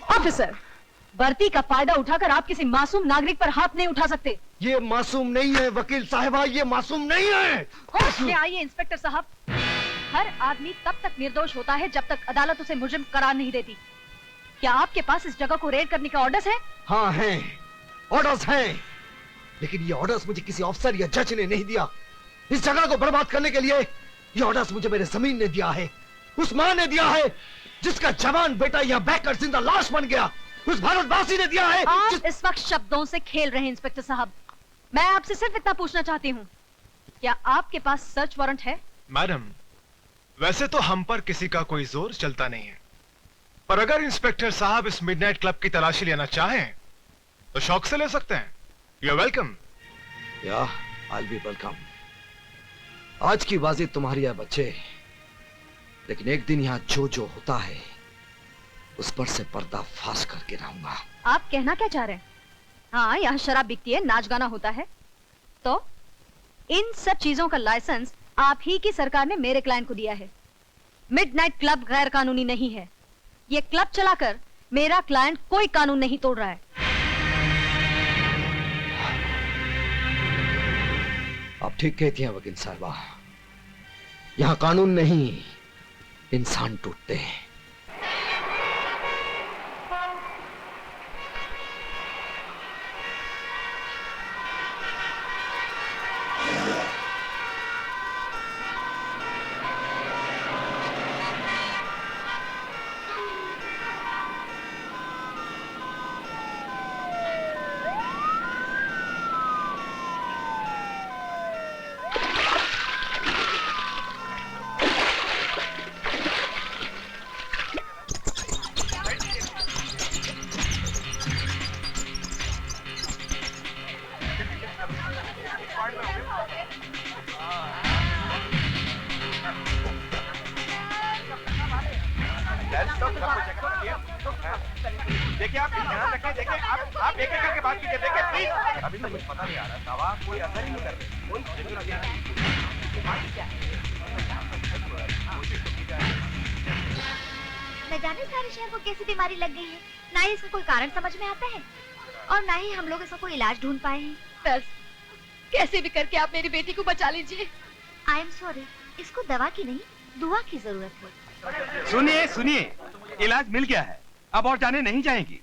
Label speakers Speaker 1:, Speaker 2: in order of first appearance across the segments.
Speaker 1: Officer, वर्दी का फायदा उठाकर आप किसी मासूम नागरिक पर हाथ नहीं उठा सकते।
Speaker 2: ये मासूम नहीं है वकील साहिबा, ये मासूम नहीं है।
Speaker 1: होश में आइए इंस्पेक्टर साहब। हर आदमी तब तक निर्दोष होता है जब तक अदालत उसे मुजरिम करार नहीं देती। क्या आपके पास इस जगह को रेड करने का ऑर्डर्स है?
Speaker 2: हाँ है, ऑर्डर्स हैं, लेकिन ये ऑर्डर्स मुझे किसी ऑफिसर या जज ने नहीं दिया। इस जगह को बर्बाद करने के लिए ये ऑर्डर्स मुझे मेरे जमीन ने दिया है, उस मां ने दिया है जिसका जवान बेटा यहाँ बैठकर जिंदा लाश बन गया, उस भारतवासी ने दिया है।
Speaker 1: आप इस वक्त शब्दों से खेल रहे हैं इंस्पेक्टर साहब। मैं आपसे सिर्फ इतना पूछना चाहती हूँ, क्या आपके पास सर्च वारंट है?
Speaker 3: मैडम, वैसे तो हम पर किसी का कोई जोर चलता नहीं है, पर अगर इंस्पेक्टर साहब इस मिडनाइट क्लब की तलाशी लेना चाहें तो शौक से ले सकते हैं। You are welcome.
Speaker 2: या आई विल बी वेलकम। आज की बाजी तुम्हारी है बच्चे, लेकिन एक दिन यहाँ जो जो होता है उस पर से पर्दा फाश करके रहूंगा।
Speaker 1: आप कहना क्या चाह रहे हैं? हाँ, यहाँ शराब बिकती है, नाच गाना होता है, तो इन सब चीजों का लाइसेंस आप ही की सरकार ने मेरे क्लाइंट को दिया है। मिडनाइट क्लब गैर कानूनी नहीं है। ये क्लब चलाकर मेरा क्लाइंट कोई कानून नहीं तोड़ रहा है।
Speaker 2: आप ठीक कहती हैं वकील साहबा, यहाँ कानून नहीं इंसान टूटते हैं।
Speaker 4: देखिए आप ध्यान रखें, देखिए आप एक एक करके बात कीजिए, देखिए प्लीज। अभी तो कुछ पता नहीं आ रहा, दवा कोई असर ही नहीं कर रही।
Speaker 5: न जाने सारे शहर को कैसी बीमारी लग गई है, ना ही इसका कोई कारण समझ में आता है और ना ही हम लोग इसका कोई इलाज ढूंढ पाए हैं।
Speaker 1: बस कैसे भी करके आप मेरी बेटी को बचा लीजिए।
Speaker 5: आई एम सॉरी, इसको दवा की नहीं दुआ की जरूरत है।
Speaker 4: सुनिए सुनिए, इलाज मिल गया है, अब और जाने नहीं जाएंगी।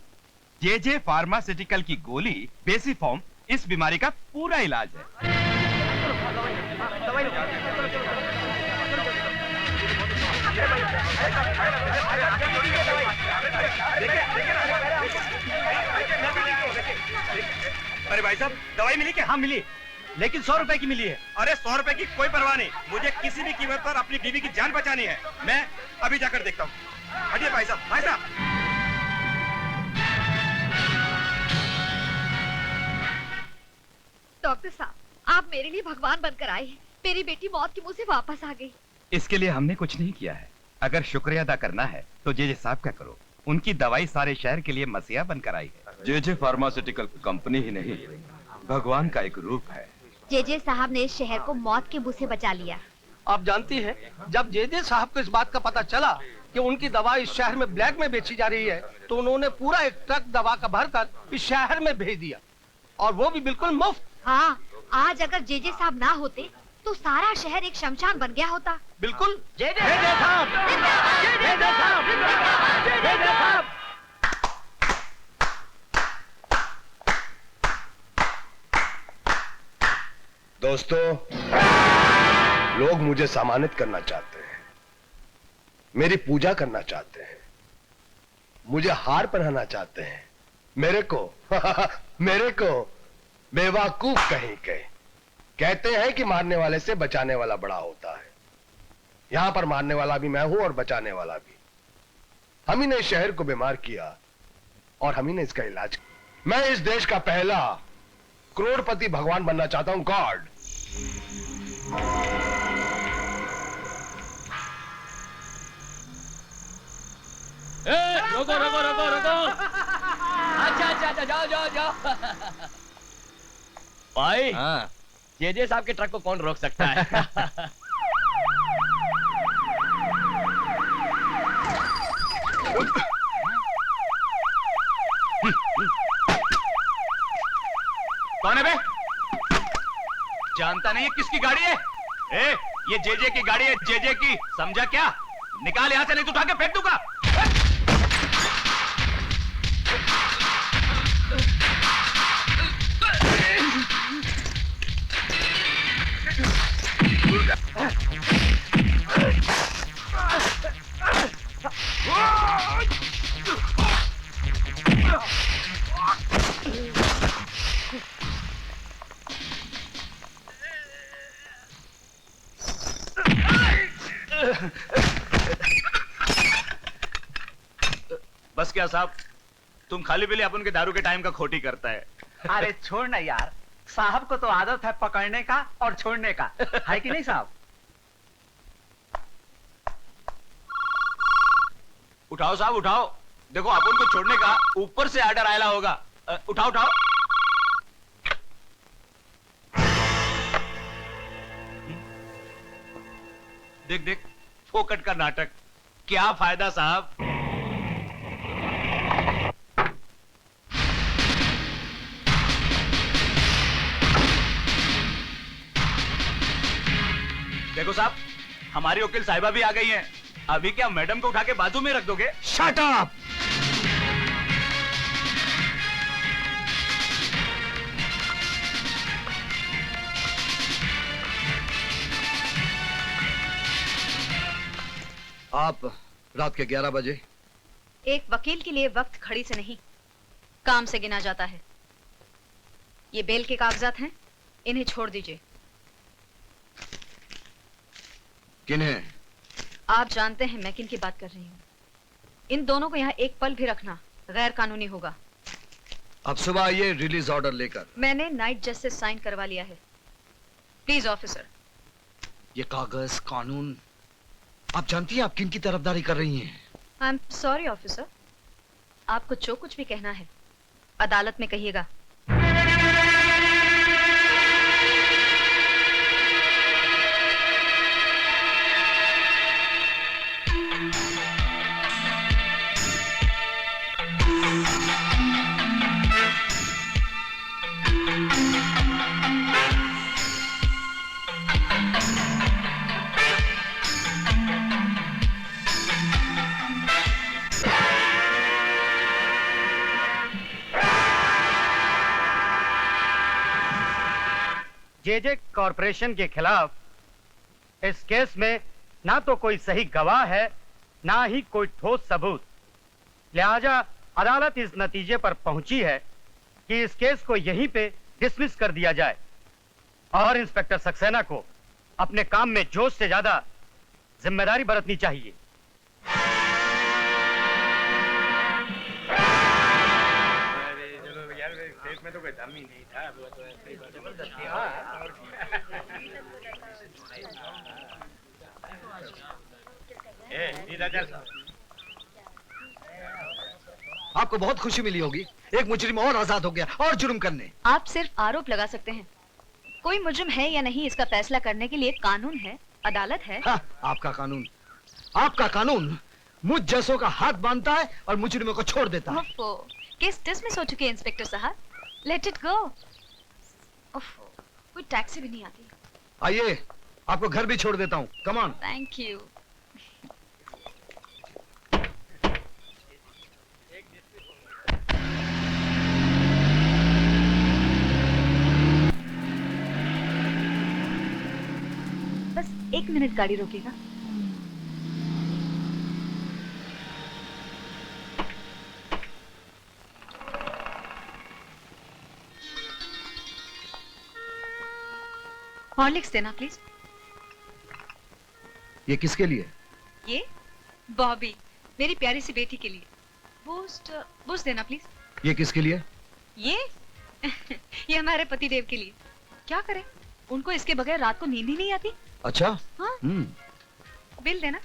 Speaker 4: जे फार्मास्यूटिकल की गोली बेसिफॉर्म इस बीमारी का पूरा इलाज है। अरे भाई साहब, दवाई मिली क्या? हाँ मिली, लेकिन 100 रुपए की मिली है। अरे 100 रुपए की कोई परवाह नहीं, मुझे किसी भी कीमत पर अपनी बीवी की जान बचानी है। मैं अभी जाकर देखता हूँ। हटिए भाई साहब, भाई साहब।
Speaker 5: डॉक्टर साहब, आप मेरे लिए भगवान बनकर आए हैं। मेरी बेटी मौत के मुंह से वापस आ गई।
Speaker 4: इसके लिए हमने कुछ नहीं किया है, अगर शुक्रिया अदा करना है तो जे साहब का करो। उनकी दवाई सारे शहर के लिए मसीहा बनकर आई है।
Speaker 6: जे फार्मास्यूटिकल कंपनी ही नहीं, भगवान का एक रूप है।
Speaker 5: जे साहब ने इस शहर को मौत के मुंह से बचा लिया।
Speaker 7: आप जानती हैं, जब जे साहब को इस बात का पता चला कि उनकी दवा इस शहर में ब्लैक में बेची जा रही है, तो उन्होंने पूरा एक ट्रक दवा का भरकर इस शहर में भेज दिया, और वो भी बिल्कुल मुफ्त।
Speaker 5: हाँ, आज अगर जे साहब ना होते तो सारा शहर एक शमशान बन गया होता।
Speaker 7: बिल्कुल। जे साहब, जे साहब, जे साहब।
Speaker 8: दोस्तों, लोग मुझे सम्मानित करना चाहते हैं, मेरी पूजा करना चाहते हैं, मुझे हार पहनाना चाहते हैं। मेरे को बेवकूफ कहीं के। कहते हैं कि मारने वाले से बचाने वाला बड़ा होता है। यहां पर मारने वाला भी मैं हूं और बचाने वाला भी। हम ही ने इस शहर को बीमार किया और हम ही ने इसका इलाज किया। मैं इस देश का पहला करोड़पति भगवान बनना चाहता हूं, गॉड।
Speaker 9: रोको रोको रोको रोको। अच्छा जाओ। भाई, हाँ। जे साहब के ट्रक को कौन रोक सकता है?
Speaker 4: जानता नहीं है किसकी गाड़ी है? ए, ये जेजे की गाड़ी है, जेजे की, समझा क्या? निकाल यहां से नहीं तो उठा के फेंक दूंगा। बस क्या साहब, तुम खाली पीली अपन के दारू के टाइम का खोटी करता है।
Speaker 7: अरे छोड़ ना यार, साहब को तो आदत है पकड़ने का और छोड़ने का, है कि नहीं साहब?
Speaker 4: उठाओ साहब उठाओ, देखो अपन को छोड़ने का ऊपर से आर्डर आया होगा। उठाओ उठाओ। देख देख, फोकट का नाटक, क्या फायदा साहब। देखो साहब, हमारी वकील साहिबा भी आ गई हैं। अभी क्या मैडम को उठा के बाजू में रख दोगे?
Speaker 2: Shut up! आप रात के 11 बजे
Speaker 1: एक वकील के लिए वक्त घड़ी से नहीं, काम से गिना जाता है। ये बेल के कागजात हैं, इन्हें छोड़ दीजिए।
Speaker 2: किन्हें?
Speaker 1: आप जानते हैं मैं किन की बात कर रही हूँ। इन दोनों को यहाँ एक पल भी रखना गैर कानूनी होगा।
Speaker 2: अब सुबह आइए रिलीज ऑर्डर लेकर।
Speaker 1: मैंने नाइट जज से साइन करवा लिया है। Please officer.
Speaker 2: ये कागज, कानून, आप जानती हैं आप किन की तरफदारी कर रही हैं?
Speaker 1: आई एम सॉरी ऑफिसर, आपको जो कुछ भी कहना है अदालत में कहिएगा।
Speaker 10: जेजे कॉरपोरेशन के खिलाफ इस केस में ना तो कोई सही गवाह है, ना ही कोई ठोस सबूत। लिहाजा अदालत इस नतीजे पर पहुंची है कि इस केस को यहीं पे डिसमिस कर दिया जाए और इंस्पेक्टर सक्सेना को अपने काम में जोश से ज्यादा जिम्मेदारी बरतनी चाहिए।
Speaker 4: में तो कोई दम ही नहीं था।
Speaker 2: आपको बहुत खुशी मिली होगी, एक मुजरिम और आजाद हो गया और जुर्म करने।
Speaker 1: आप सिर्फ आरोप लगा सकते हैं, कोई मुजरिम है या नहीं इसका फैसला करने के लिए कानून है, अदालत है।
Speaker 2: हाँ, आपका कानून मुझ जैसों का हाथ बांधता है और मुजरिमों को छोड़ देता है।
Speaker 1: केस डिसमिस हो चुके हैं इंस्पेक्टर साहब, लेट इट गो। कोई टैक्सी भी नहीं आती।
Speaker 2: आइए, आपको घर भी छोड़ देता हूँ। Come on.
Speaker 1: Thank you. बस 1 मिनट गाड़ी रोकेगा। हॉर्लिक्स देना प्लीज।
Speaker 2: ये किसके लिए?
Speaker 1: ये बॉबी, मेरी प्यारी सी बेटी के लिए। बूस्ट देना प्लीज।
Speaker 2: ये किसके लिए?
Speaker 1: ये ये हमारे पति देव के लिए। क्या करें, उनको इसके बगैर रात को नींद ही नहीं आती।
Speaker 2: अच्छा।
Speaker 1: हाँ? बिल देना।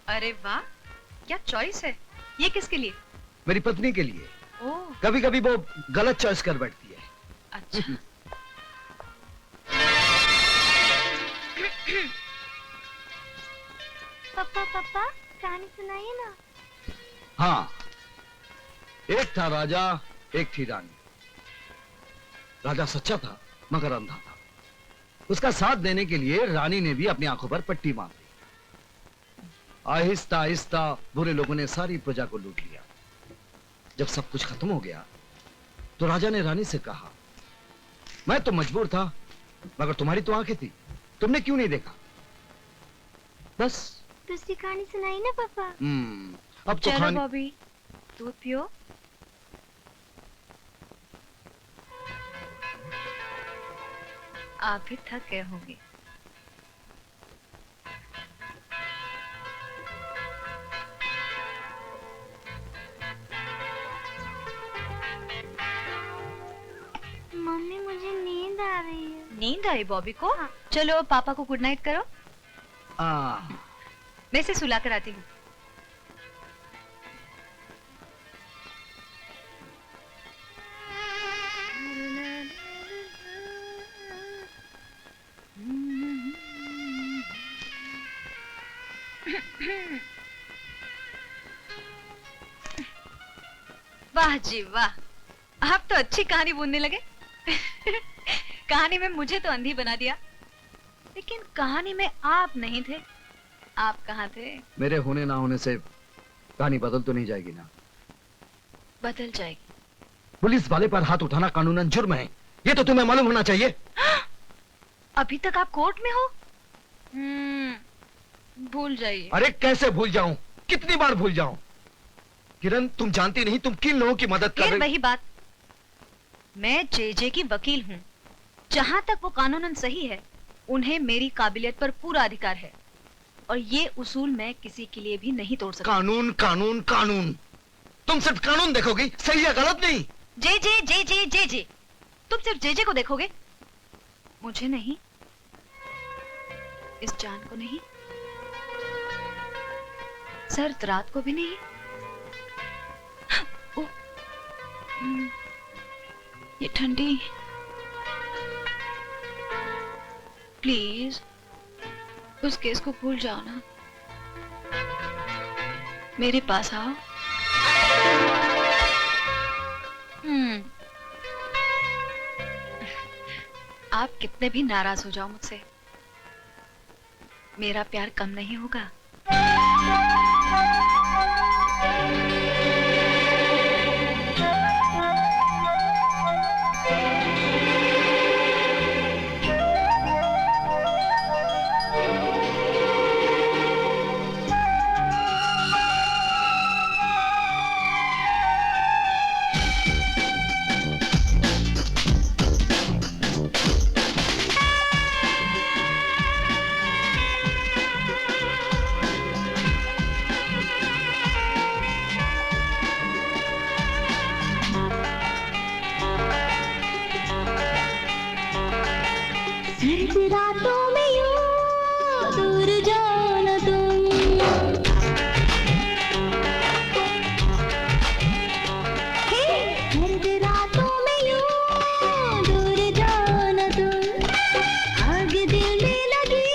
Speaker 1: अरे वाह, क्या चॉइस है। ये किसके लिए?
Speaker 2: मेरी पत्नी के लिए।
Speaker 1: ओह,
Speaker 2: कभी कभी वो गलत चॉइस कर बैठती है।
Speaker 1: अच्छा।
Speaker 5: पापा पापा कहानी सुनाइए ना।
Speaker 2: हाँ, एक था राजा, एक थी रानी। राजा सच्चा था मगर अंधा था। उसका साथ देने के लिए रानी ने भी अपनी आंखों पर पट्टी बांध ली। आहिस्ता आहिस्ता बुरे लोगों ने सारी प्रजा को लूट लिया। जब सब कुछ खत्म हो गया तो राजा ने रानी से कहा, मैं तो मजबूर था मगर तुम्हारी तो आंखें थी, तुमने क्यों नहीं देखा? बस
Speaker 5: दूसरी कहानी सुनाई ना पापा।
Speaker 2: अब तो
Speaker 1: चलो बॉबी, दूध पियो। आप भी थक गए होंगे।
Speaker 5: मम्मी मुझे नींद आ रही है।
Speaker 1: नींद आई बॉबी को? हाँ। चलो पापा को गुड नाइट करो। मैं इसे सुला कर आती हूँ। वाह जी वाह, आप तो अच्छी कहानी बुनने लगे। कहानी में मुझे तो अंधी बना दिया, लेकिन कहानी में आप नहीं थे। आप कहाँ थे?
Speaker 2: मेरे होने ना होने से कहानी बदल तो नहीं जाएगी ना?
Speaker 1: बदल जाएगी।
Speaker 2: पुलिस वाले पर हाथ उठाना कानूनन जुर्म है, ये तो तुम्हें मालूम होना चाहिए।
Speaker 1: अभी तक आप कोर्ट में हो? भूल जाइए।
Speaker 2: अरे कैसे भूल जाऊं, कितनी बार भूल जाऊं? किरण, तुम जानती नहीं तुम किन लोगों की मदद कर रही।
Speaker 1: वही बात, मैं जेजे की वकील हूँ। जहाँ तक वो कानूनन सही है, उन्हें मेरी काबिलियत पर पूरा अधिकार है, और ये उसूल मैं किसी के लिए भी नहीं तोड़ सकती।
Speaker 2: कानून कानून कानून, तुम सिर्फ कानून देखोगी, सही या गलत नहीं।
Speaker 1: जेजे जेजे जेजे, तुम सिर्फ जेजे को देखोगे, मुझे नहीं, इस जान को नहीं, सर्द रात को भी नहीं। ये ठंडी, प्लीज उस केस को भूल जाओ ना, मेरे पास आओ। आप कितने भी नाराज हो जाओ मुझसे, मेरा प्यार कम नहीं होगा।
Speaker 5: रातों में यूं दूर जाओ न तुम, सर्द रातों में यूं दूर जाओ न तुम, आग दिल में लगी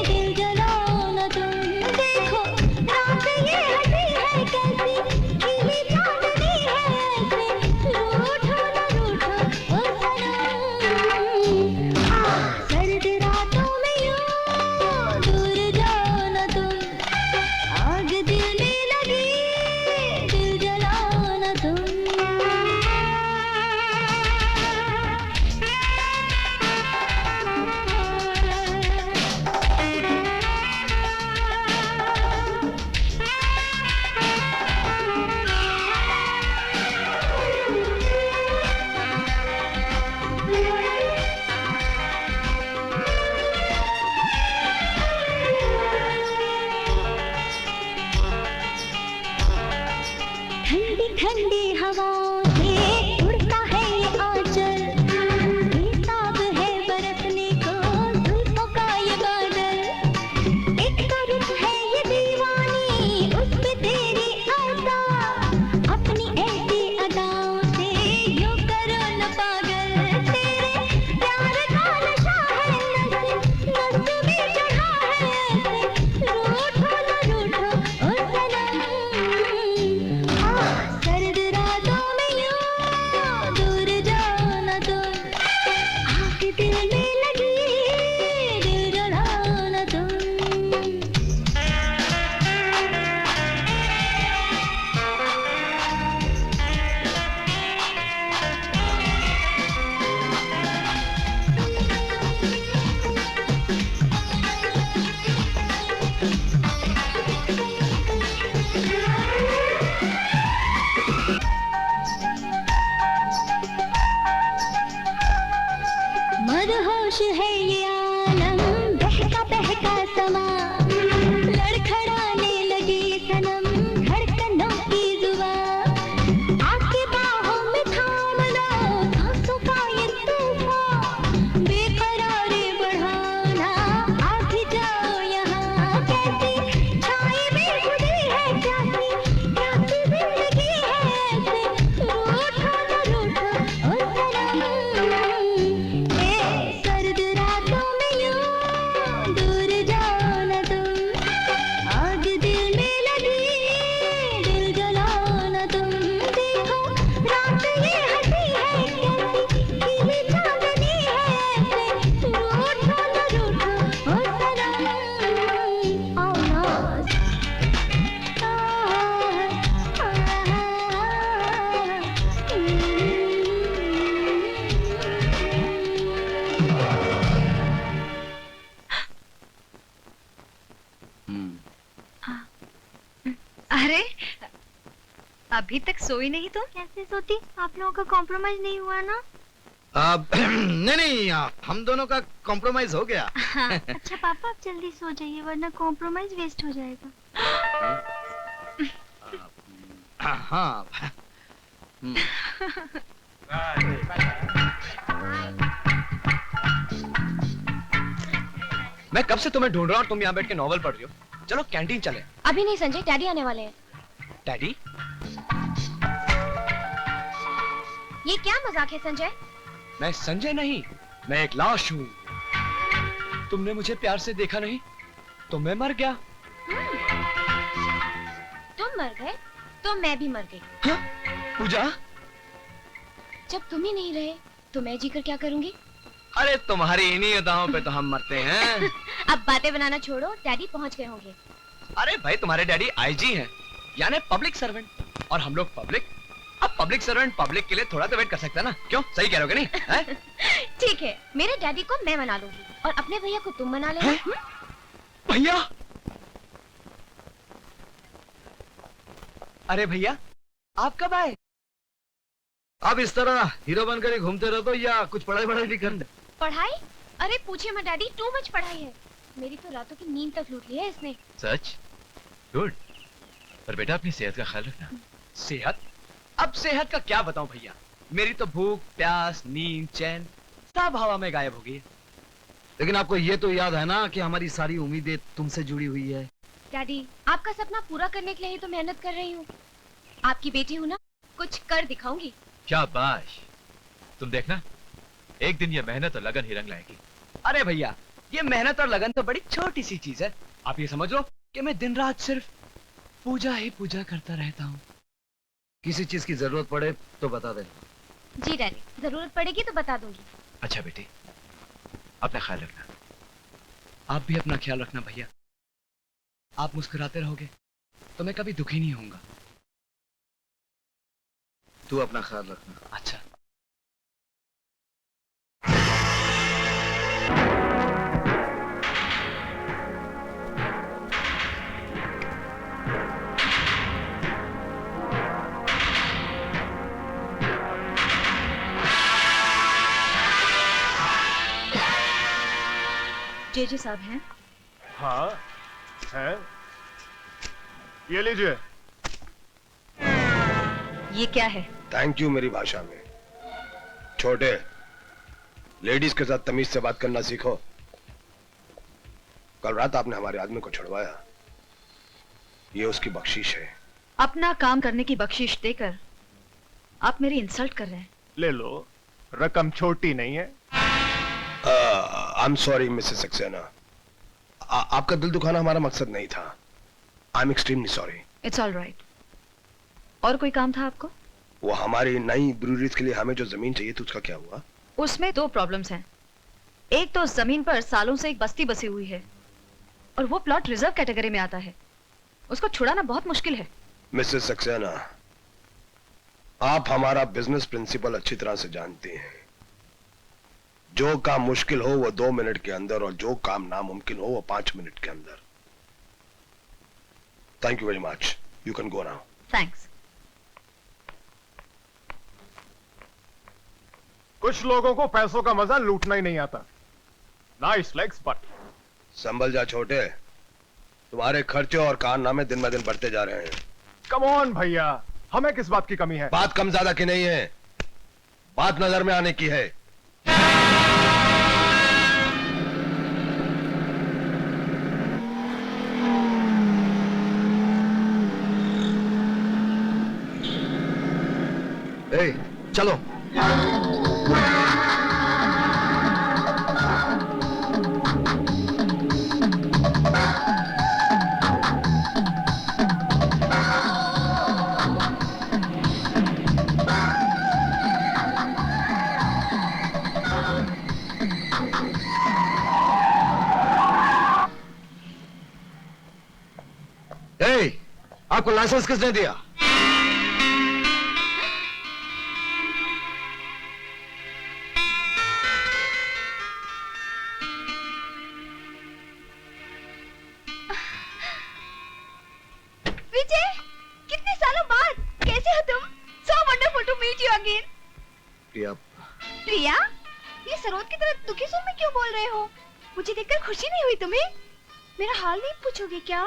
Speaker 5: दिल जलाओ न तुम। देखो रात ये हंसी है कैसी, खिली चांदनी है ऐसे, रूठो न रूठो ओ सनम। सर्द रातों में यूं दूर जाओ न तुम, आग दिल में लगी दिल जलाओ न तुम। ठंडी ठंडी हवाओं से उड़ता है ये आंचल, बेताब है बरसने को जुल्फों का ये बादल। एक तो रुत है ये दीवानी उस पे तेरी अदा, अपनी ऐसी अदाओं से यूं करो न पागल। तेरे प्यार का नशा है नस नस में चढ़ा है ऐसे, रूठो न रूठो ओ सनम। सर्द बहका समा लड़खड़ाने लगी सनम धड़कनों की जुबां आपकी बाहों में थाम लो सांसों का ये तूफान बेकरारी बढ़ाना आ भी जाओ यहाँ कैसी छाई में खुदी है प्यासी प्यासी जिंदगी है ऐसे रूठो न रूठो ओ सनम ए सर्द रातों में यूं दूर जाओ न तुम आग दिल में लगी दिल जलाओ न तुम देखो रात ये हंसी है कैसी खिली चांदनी है ऐसे रूठो न रूठो ओ सनम आओ
Speaker 1: अरे अभी तक सोई नहीं तुम?
Speaker 5: कैसे सोती? आप लोगों का कॉम्प्रोमाइज नहीं हुआ ना?
Speaker 2: नहीं, हम दोनों का कॉम्प्रोमाइज हो गया।
Speaker 5: अच्छा पापा आप जल्दी सो जाइए वरना कॉम्प्रोमाइज वेस्ट हो जाएगा।
Speaker 2: हाँ।
Speaker 9: मैं कब से तुम्हें ढूंढ रहा हूँ, तुम यहाँ बैठ के नॉवल पढ़ रही हो। चलो कैंटीन चले।
Speaker 11: अभी नहीं संजय, डैडी आने वाले हैं।
Speaker 9: डैडी?
Speaker 11: ये क्या मजाक है संजय?
Speaker 9: मैं संजय नहीं, मैं एक लाश हूँ। तुमने मुझे प्यार से देखा नहीं तो मैं मर गया।
Speaker 11: तुम मर गए तो मैं भी मर गई।
Speaker 9: हाँ? पूजा?
Speaker 11: जब तुम ही नहीं रहे तो मैं जीकर क्या करूंगी?
Speaker 9: अरे तुम्हारी इन्हीं अदाओं पे तो हम मरते हैं।
Speaker 11: अब बातें बनाना छोड़ो, डैडी पहुंच गए होंगे।
Speaker 9: अरे भाई तुम्हारे डैडी आईजी हैं, यानी पब्लिक सर्वेंट, और हम लोग पब्लिक। अब पब्लिक सर्वेंट पब्लिक के लिए थोड़ा तो वेट कर सकता है ना? क्यों, सही कह रहे हो कि नहीं?
Speaker 11: ठीक है, मेरे डैडी को मैं मना लूंगी और अपने भैया को तुम मना लेना।
Speaker 9: भैया? अरे भैया आप कब आए?
Speaker 2: अब इस तरह हीरो बनकर ही घूमते रहो तो या कुछ पढ़ाई नहीं करते?
Speaker 11: पढ़ाई? अरे पूछे मत डैडी, टू मच पढ़ाई है। मेरी तो रातों की नींद तक लूट ली है इसने।
Speaker 3: सच? गुड। पर बेटा अपनी सेहत का ख्याल रखना।
Speaker 9: सेहत? अब सेहत का क्या बताऊं भैया, मेरी तो भूख प्यास नींद चैन सब हवा में गायब हो गई है।
Speaker 2: लेकिन आपको ये तो याद है ना कि हमारी सारी उम्मीदें तुमसे जुड़ी हुई है।
Speaker 11: डैडी आपका सपना पूरा करने के लिए ही तो मेहनत कर रही हूँ। आपकी बेटी हूँ ना, कुछ कर दिखाऊंगी।
Speaker 3: शाबाश। तुम देखना, एक दिन ये मेहनत और लगन ही रंग लाएगी।
Speaker 9: अरे भैया ये मेहनत और लगन तो बड़ी छोटी सी चीज है। आप ये समझ लो कि मैं दिन रात सिर्फ पूजा ही पूजा करता रहता हूँ।
Speaker 2: किसी चीज की जरूरत पड़े तो बता दे।
Speaker 11: जी डैडी, जरूरत पड़ेगी तो बता दूंगी।
Speaker 3: अच्छा बेटी, अपना ख्याल रखना।
Speaker 9: आप भी अपना ख्याल रखना भैया। आप मुस्कुराते रहोगे तो मैं कभी दुखी नहीं होऊंगा।
Speaker 2: तू अपना ख्याल रखना।
Speaker 9: अच्छा।
Speaker 1: जेजे साहब हैं?
Speaker 3: हाँ है। ये लीजिए।
Speaker 1: ये क्या है?
Speaker 8: थैंक यू मेरी भाषा में। छोटे, लेडीज के साथ तमीज से बात करना सीखो। कल रात आपने हमारे आदमी को छुड़वाया, ये उसकी बख्शीश है।
Speaker 1: अपना काम करने की बख्शीश देकर आप मेरी इंसल्ट कर रहे हैं।
Speaker 3: ले लो, रकम छोटी नहीं है।
Speaker 8: आई एम सॉरी मिसेस सक्सेना, आपका दिल दुखाना हमारा मकसद नहीं था। I am extremely sorry.
Speaker 1: It's all right. और कोई काम था आपको?
Speaker 8: वो हमारी नई ब्रूरीज के लिए हमें जो जमीन चाहिए थी उसका क्या हुआ?
Speaker 1: उसमें दो प्रॉब्लम्स हैं। एक तो उस जमीन पर सालों से एक बस्ती बसी हुई है और वो प्लॉट रिजर्व कैटेगरी में आता है। उसको छुड़ाना बहुत मुश्किल है।
Speaker 8: मिसेस सक्सेना, आप हमारा बिजनेस प्रिंसिपल अच्छी तरह से जानती हैं। जो काम मुश्किल हो वो 2 मिनट के अंदर और जो काम नामुमकिन हो वो 5 मिनट के अंदर। Thank you very much, you can go now.
Speaker 1: Thanks.
Speaker 3: कुछ लोगों को पैसों का मजा लूटना ही नहीं आता। नाइस लेग्स बट
Speaker 8: संभल जा छोटे, तुम्हारे खर्चे और कारनामे दिन ब दिन बढ़ते जा रहे हैं।
Speaker 3: कम ऑन भैया, हमें किस बात की कमी है?
Speaker 8: बात कम ज्यादा की नहीं है, बात नजर में आने की है।
Speaker 2: ए, चलो। ए, आपको लाइसेंस किसने दिया?
Speaker 11: विजय, कितने सालों बाद कैसे हो तुम? So wonderful to meet you again.
Speaker 2: प्रिया,
Speaker 11: प्रिया, ये सरोद की तरह दुखी सुर में क्यों बोल रहे हो? मुझे देखकर खुशी नहीं हुई तुम्हें? मेरा हाल नहीं पूछोगे क्या?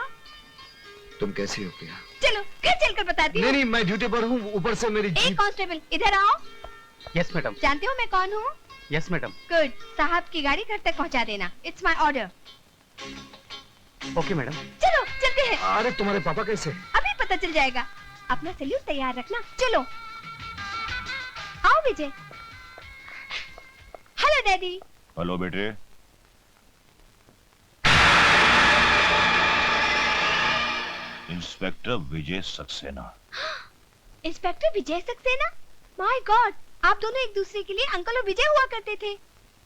Speaker 2: तुम कैसी हो प्रिया?
Speaker 11: चलो घर चलकर बताती हूँ।
Speaker 2: नहीं, मैं ड्यूटी पर हूँ, ऊपर से मेरी
Speaker 11: एक कांस्टेबल इधर आओ।
Speaker 10: Yes madam.
Speaker 11: जानते हो मैं कौन हूँ?
Speaker 10: Yes madam.
Speaker 11: गुड, साहब की गाड़ी घर तक पहुँचा देना। It's my order.
Speaker 10: Okay madam.
Speaker 11: चलो चलते हैं।
Speaker 2: अरे तुम्हारे पापा कैसे?
Speaker 11: अभी पता चल जाएगा। अपना सैल्यूट तैयार रखना। चलो आओ विजय। Hello daddy.
Speaker 12: हेलो बेटे। Inspector Vijay Saxena.
Speaker 11: Inspector Vijay Saxena? My God, आप दोनों एक दूसरे के लिए अंकल और विजय हुआ करते थे।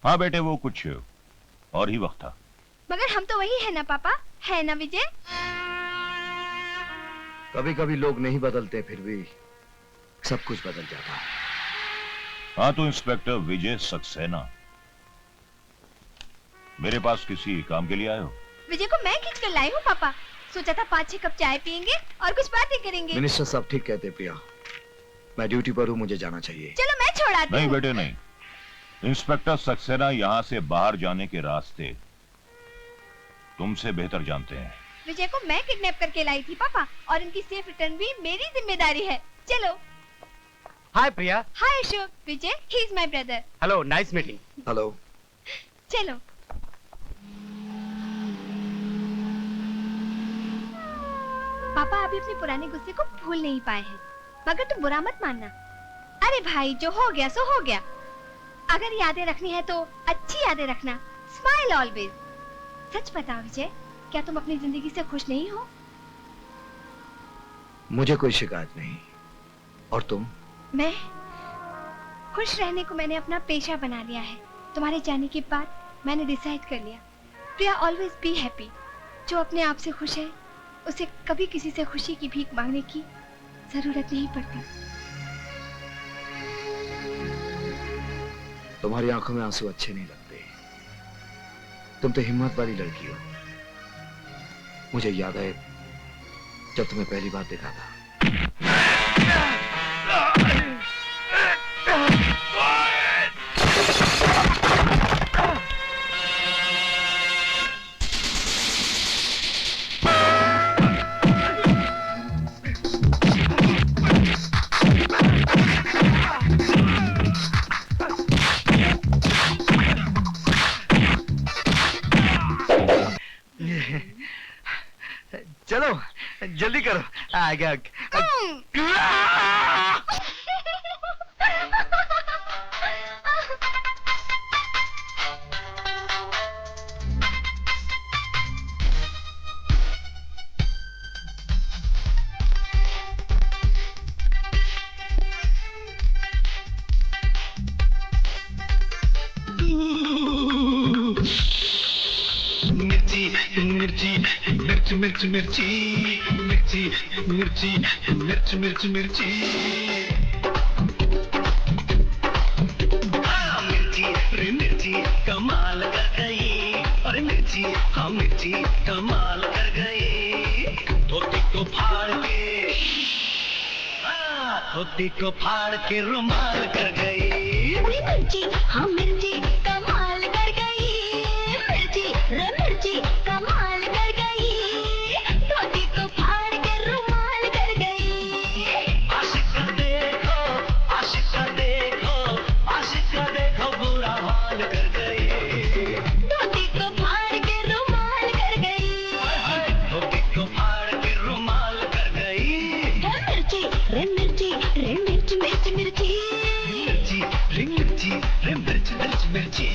Speaker 12: हाँ बेटे, वो कुछ और ही वक्त था।
Speaker 11: मगर हम तो वही है ना पापा, है ना विजय?
Speaker 2: कभी कभी लोग नहीं बदलते, फिर भी सब कुछ बदल जाता है।
Speaker 12: हाँ तो इंस्पेक्टर विजय सक्सेना, मेरे पास किसी काम के लिए आए हो?
Speaker 11: विजय को मैं खींच कर लाई हूँ पापा। सोचा था 5-6 कप चाय पियेंगे और कुछ बातें करेंगे।
Speaker 2: मिनिस्टर साहब ठीक कहते प्रिया, मैं ड्यूटी पर हूँ, मुझे जाना चाहिए।
Speaker 11: चलो मैं छोड़ाती हूँ।
Speaker 12: नहीं बेटे नहीं, इंस्पेक्टर सक्सेना यहाँ से बाहर जाने के रास्ते तुमसे बेहतर जानते हैं।
Speaker 11: विजय को मैं किडनैप करके लाई थी पापा, और इनकी सेफ रिटर्न भी मेरी जिम्मेदारी है। चलो।
Speaker 10: Hi Priya.
Speaker 11: Hi Ashok. Vijay, he is my brother.
Speaker 10: Hello, nice meeting.
Speaker 2: Hello.
Speaker 11: चलो। पापा अभी अपने पुराने गुस्से को भूल नहीं पाए हैं, मगर तुम बुरा मत मानना। अरे भाई, जो हो गया सो हो गया। अगर यादें रखनी है तो अच्छी यादें रखना। Smile always. सच बताओ विजय, क्या तुम अपनी जिंदगी से खुश नहीं हो?
Speaker 2: मुझे कोई शिकायत नहीं। और तुम?
Speaker 11: मैं खुश रहने को मैंने अपना पेशा बना लिया है। तुम्हारे जाने के बाद मैंने डिसाइड कर लिया, प्रिया ऑलवेज बी हैप्पी। जो अपने आप से खुश है, उसे कभी किसी से खुशी की भीख मांगने की जरूरत नहीं पड़ती।
Speaker 2: तुम्हारी आंखों में आंसू अच्छे नहीं लगते। तुम तो हिम्मत वाली लड़की हो। मुझे याद है जब तुम्हें पहली बार देखा था। चलो जल्दी करो। आगे
Speaker 13: मिर्ची मिर्च मिर्च मिर्ची मिर्ची मिर्ची मिर्च मिर्च मिर्ची मिर्ची रे मिर्ची कमाल कर गई। अरे मिर्ची, हाँ मिर्ची कमाल कर गई। धोती को फाड़ के, धोती को फाड़ के रुमाल कर गई।
Speaker 5: मिर्ची, हाँ मिर्ची कमाल कर गई। मिर्ची रे मिर्ची मिर्ची कमाल कर गई, धोती को फाड़ के रुमाल कर गई।
Speaker 13: आशिक का देखो, आशिक का देखो, आशिक का देखो बुरा हाल कर गई।
Speaker 5: धोती को फाड़ के रुमाल कर गई।
Speaker 13: धोती को फाड़ के रुमाल कर गई।
Speaker 5: मिर्ची रे मिर्ची रे मिर्च मिर्च मिर्ची,
Speaker 13: मिर्ची रे मिर्ची रे मिर्च मिर्च मिर्ची।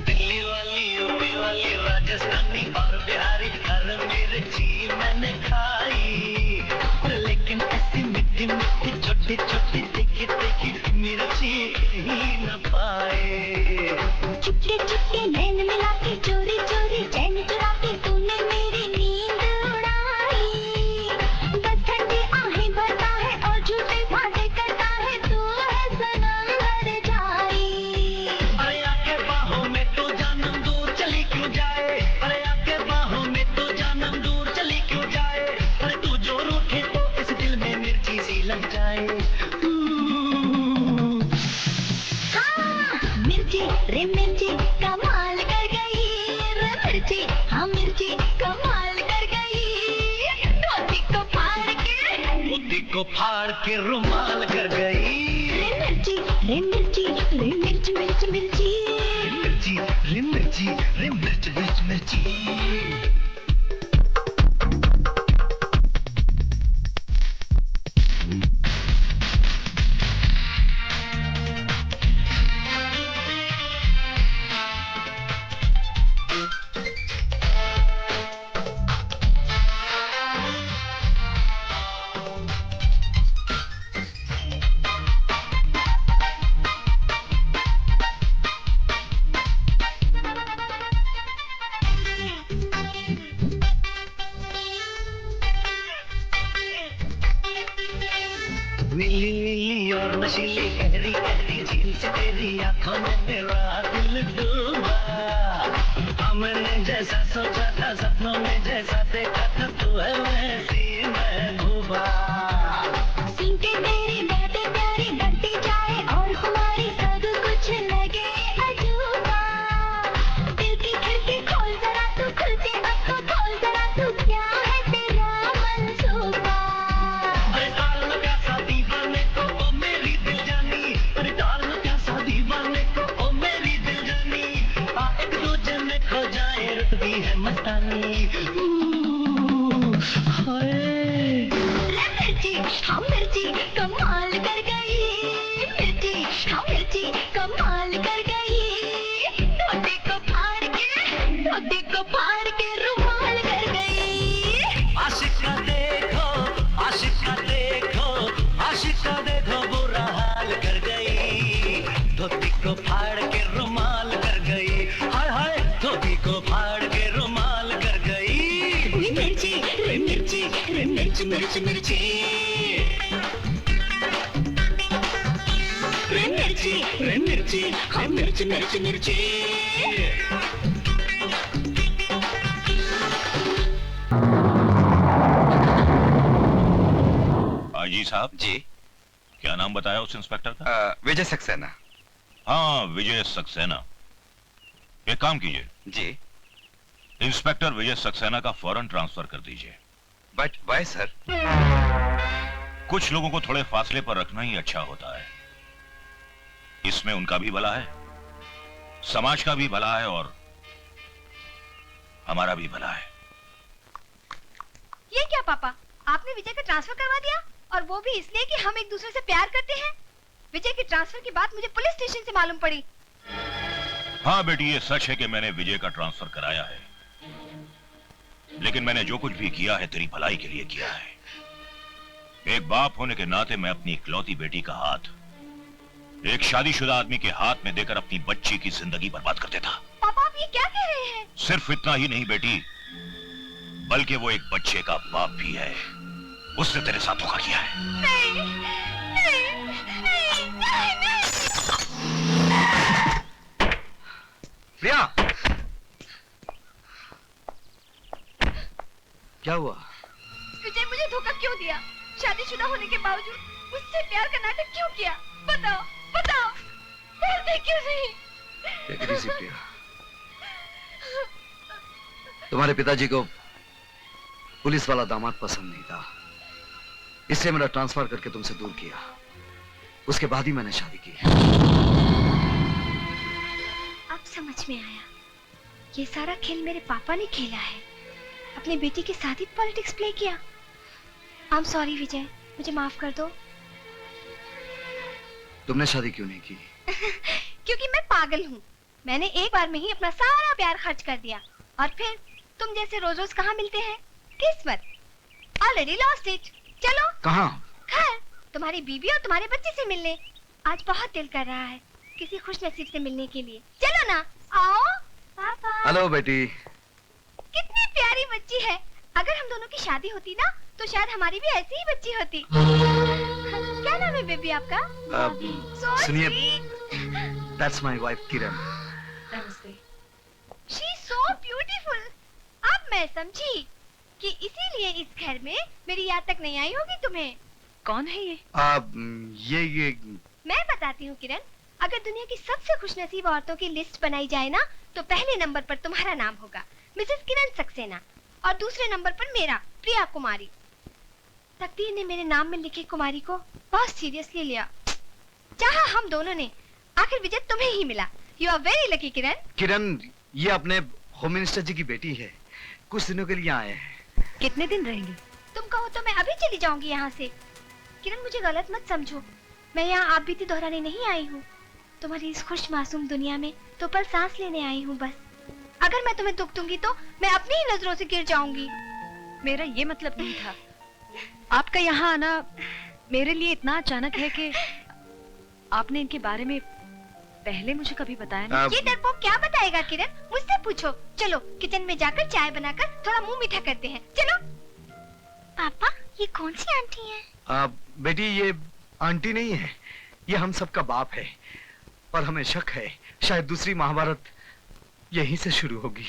Speaker 13: दिल्ली वाली, यूपी वाली, राजस्थानी और बिहारी हर मिर्ची मैंने खाई, लेकिन ऐसी मीठी मीठी छोटी छोटी तीखी तीखी मिर्ची ही न पाए।
Speaker 5: चुपके चुपके नैन मिला के चोरी चोरी चैन चुरा के तूने मेरी नींद उड़ाई। बस ठंडी आहें भरता है और झूठे वादे करता है, तू है सनम हर जाई।
Speaker 13: अरे आके बाहों में तो जानम दूर चली क्यों जाए, अरे आके बाहों में तो जानम दूर चली क्यों जाए, अरे तू जो रूठे तो इस दिल में मिर्ची सी लग जाए।
Speaker 5: हाँ, मिर्ची रे मिर्ची कमाल कर गई, रे मिर्ची हाँ मिर्ची कमाल कर गई। धोती को फाड़ के,
Speaker 13: धोती को फाड़ के रुमाल कर गई।
Speaker 5: रे मिर्ची रे मिर्ची रे मिर्च मिर्च मिर्ची।
Speaker 13: मिर्ची रे मिर्ची रे मिर्च मिर्च मिर्ची। नीली नीली और नशीली गहरी गहरी झील से तेरी आंखों में मेरा दिल डूबा। हाँ मैंने जैसा सोचा था, सपनों में जैसा देखा था, तू है वैसी महबूबा।
Speaker 5: सुन के तेरी बातें प्यारी बढ़ती जाए और हमारी सब कुछ लगे अजूबा। दिल की खिड़की खोल जरा तू, खुलती अब तो खोल जरा तू, क्या है तेरा मंसूबा।
Speaker 13: अरे डाल लो प्यासा दीवाने को ओ मेरी दिल जानी, अरे डाल लो प्यासा दीवाने को ओ मेरी दिल जानी। आ एक दूजे में खो जाए रुतबी है मस्तानी। हाय
Speaker 5: रे मिर्ची हाँ मिर्ची कमाल कर गई, मिर्ची हाँ मिर्ची कमाल कर गई। धोती को फाड़ के, धोती को फाड़ के रुमाल कर गई।
Speaker 13: आशिक का देखो, आशिक का देखो, आशिक का देखो बुरा हाल कर गई। धोती को फाड़ के रुमाल कर गई। हाय हाय धोती को फाड़ के रुमाल कर गई।
Speaker 5: मिर्ची
Speaker 13: रे मिर्ची रे मिर्च मिर्च मिर्ची।
Speaker 5: रे मिर्ची
Speaker 13: रे मिर्ची रे मिर्च मिर्च मिर्ची।
Speaker 12: आईजी साहब
Speaker 9: जी
Speaker 12: क्या नाम बताया उस इंस्पेक्टर का?
Speaker 9: विजय सक्सेना।
Speaker 12: हाँ विजय सक्सेना। एक काम कीजिए
Speaker 9: जी
Speaker 12: इंस्पेक्टर विजय सक्सेना का फौरन ट्रांसफर कर दीजिए।
Speaker 9: But why sir?
Speaker 12: कुछ लोगों को थोड़े फासले पर रखना ही अच्छा होता है। इसमें उनका भी भला है, समाज का भी भला है और हमारा भी भला है।
Speaker 11: ये क्या पापा, आपने विजय का ट्रांसफर करवा दिया, और वो भी इसलिए कि हम एक दूसरे से प्यार करते हैं। विजय के ट्रांसफर की बात मुझे पुलिस स्टेशन से मालूम पड़ी।
Speaker 12: हाँ बेटी ये सच है कि मैंने विजय का ट्रांसफर कराया है, लेकिन मैंने जो कुछ भी किया है तेरी भलाई के लिए किया है। एक बाप होने के नाते मैं अपनी इकलौती बेटी का हाथ एक शादीशुदा आदमी के हाथ में देकर अपनी बच्ची की जिंदगी बर्बाद कर देता।
Speaker 11: पापा आप ये क्या कह रहे हैं?
Speaker 12: सिर्फ इतना ही नहीं बेटी, बल्कि वो एक बच्चे का बाप भी है। उसने तेरे साथ धोखा किया है।
Speaker 11: नहीं, नहीं, नहीं, नहीं, नहीं।
Speaker 2: प्रिया, क्या हुआ?
Speaker 11: विजय मुझे धोखा क्यों दिया? शादीशुदा होने के बावजूद मुझसे प्यार का नाटक क्यों किया? बताओ, बताओ, बोलते क्यों नहीं?
Speaker 2: Take it easy, प्रिया। तुम्हारे पिताजी को पुलिस वाला दामाद पसंद नहीं था, इसलिए मेरा ट्रांसफर करके तुमसे दूर किया। उसके बाद ही मैंने शादी की।
Speaker 11: अब समझ में आया, ये सारा खेल मेरे पापा ने खेला है। अपनी बेटी के साथ ही पॉलिटिक्स प्ले किया। आई एम सॉरी विजय, मुझे माफ कर दो।
Speaker 2: तुमने शादी क्यों नहीं की?
Speaker 11: क्योंकि मैं पागल हूँ। मैंने एक बार में ही अपना सारा प्यार खर्च कर दिया, और फिर तुम जैसे रोज रोज कहाँ मिलते हैं? किस्मत, ऑलरेडी लॉस्ट इट। चलो
Speaker 2: कहाँ?
Speaker 11: घर, तुम्हारी बीवी और तुम्हारे बच्चे से मिलने। आज बहुत दिल कर रहा है किसी खुश नसीब से मिलने के लिए। चलो ना, आओ। पापा।
Speaker 2: हेलो बेटी।
Speaker 11: कितनी प्यारी बच्ची है। अगर हम दोनों की शादी होती ना, तो शायद हमारी भी ऐसी ही बच्ची होती। क्या नाम है बेबी आपका?
Speaker 2: सुनिए, that's my wife Kiran.
Speaker 11: She is so beautiful। अब मैं समझी कि इसीलिए इस घर में मेरी याद तक नहीं आई होगी तुम्हें।
Speaker 1: कौन है ये?
Speaker 2: ये
Speaker 11: मैं बताती हूँ किरण, अगर दुनिया की सबसे खुशनसीब औरतों की लिस्ट बनाई जाए ना, तो पहले नंबर पर तुम्हारा नाम होगा, मिसेस किरण सक्सेना, और दूसरे नंबर पर मेरा, प्रिया कुमारी। तकदीर ने मेरे नाम में लिखे कुमारी को बहुत सीरियसली लिया। चाहा हम दोनों ने, आखिर विजय तुम्हें ही मिला। यू आर वेरी लकी किरण।
Speaker 2: किरण, ये अपने होम मिनिस्टर जी की बेटी है, कुछ दिनों के लिए आए हैं।
Speaker 1: कितने दिन रहेंगी?
Speaker 11: तुम कहो तो मैं अभी चली जाऊंगी यहाँ से। किरण मुझे गलत मत समझो, मैं यहाँ आप बीती दोहराने नहीं आई हूँ। तुम्हारी इस खुश मासूम दुनिया में तो पल सांस लेने आई हूँ बस। अगर मैं तुम्हें दुख दूंगी तो मैं अपनी ही नजरों से गिर जाऊंगी।
Speaker 1: मेरा ये मतलब नहीं था। आपका यहाँ आना मेरे लिए इतना अचानक है कि आपने इनके बारे में पहले मुझे कभी बताया नहीं।
Speaker 11: ये डरपोक क्या बताएगा किरण? मुझसे पूछो। चलो किचन में जाकर चाय बनाकर थोड़ा मुंह मीठा करते हैं। चलो। पापा, ये कौन सी आंटी है?
Speaker 2: बेटी, ये आंटी नहीं है, ये हम सबका बाप है। और हमें शक है शायद दूसरी महाभारत यहीं से शुरू होगी।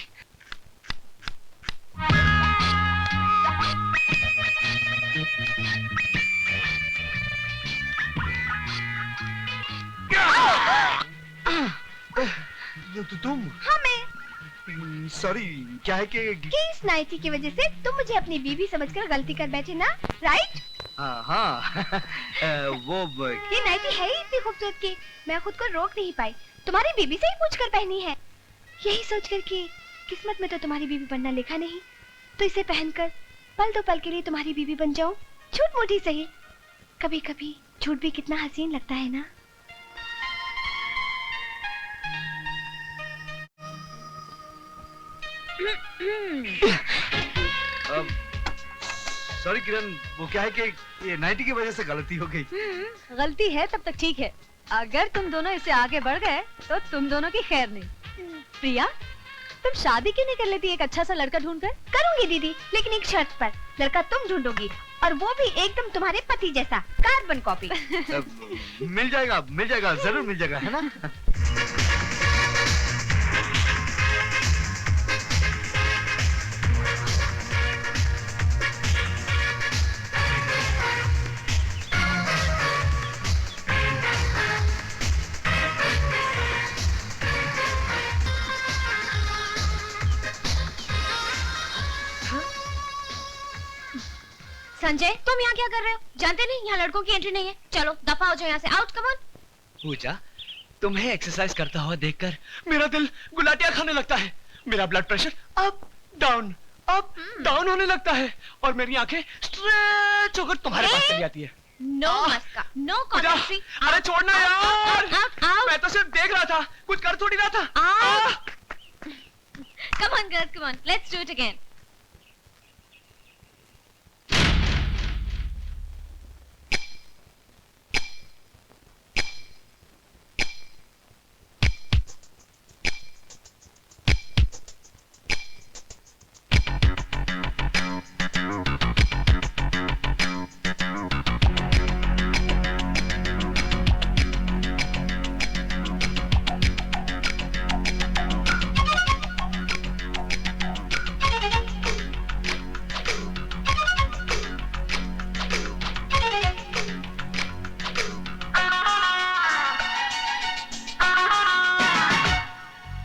Speaker 2: तुम?
Speaker 11: हाँ मैं।
Speaker 2: सॉरी, क्या है कि
Speaker 11: इस नाइटी की वजह से तुम मुझे अपनी बीवी समझकर गलती कर बैठे ना, राइट?
Speaker 2: हाँ। वो
Speaker 11: ये नाइटी है ही इतनी खूबसूरत कि मैं खुद को रोक नहीं पाई। तुम्हारी बीबी से ही पूछकर पहनी है, यही सोचकर कि किस्मत में तो तुम्हारी बीवी बनना लिखा नहीं, तो इसे पहनकर पल दो पल के लिए तुम्हारी बीवी बन जाऊं। झूठ मूठी सही, कभी कभी झूठ भी कितना हसीन लगता है ना।
Speaker 2: सॉरी किरण, वो क्या है कि ये नाइटी की वजह से गलती हो गई।
Speaker 1: गलती है तब तक ठीक है, अगर तुम दोनों इससे आगे बढ़ गए तो तुम दोनों की खैर नहीं। प्रिया, तुम शादी क्यों नहीं कर लेती एक अच्छा सा लड़का ढूंढकर?
Speaker 11: करूंगी दीदी, लेकिन एक शर्त पर। लड़का तुम ढूंढोगी, और वो भी एकदम तुम्हारे पति जैसा, कार्बन कॉपी।
Speaker 2: मिल जाएगा, जरूर मिल जाएगा, है ना?
Speaker 11: संजय, तुम यहाँ क्या कर रहे हो? जानते नहीं यहाँ लड़कों की एंट्री नहीं है। चलो दफा हो जाओ यहाँ से, आउट, कम ऑन।
Speaker 9: पूजा, तुम्हें एक्सरसाइज करता हुआ देखकर मेरा दिल गुलाटियां खाने लगता है। मेरा ब्लड प्रेशर अप डाउन होने लगता है, और मेरी आंखें स्ट्रेच होकर तुम्हारे पास चली आती है।
Speaker 11: नो मस्का, नो कॉन्ट्री।
Speaker 9: अरे छोड़ना यार, मैं तो सिर्फ देख रहा था, कुछ कर थोड़ी रहा था।
Speaker 11: Come on girls, come on, let's do it again.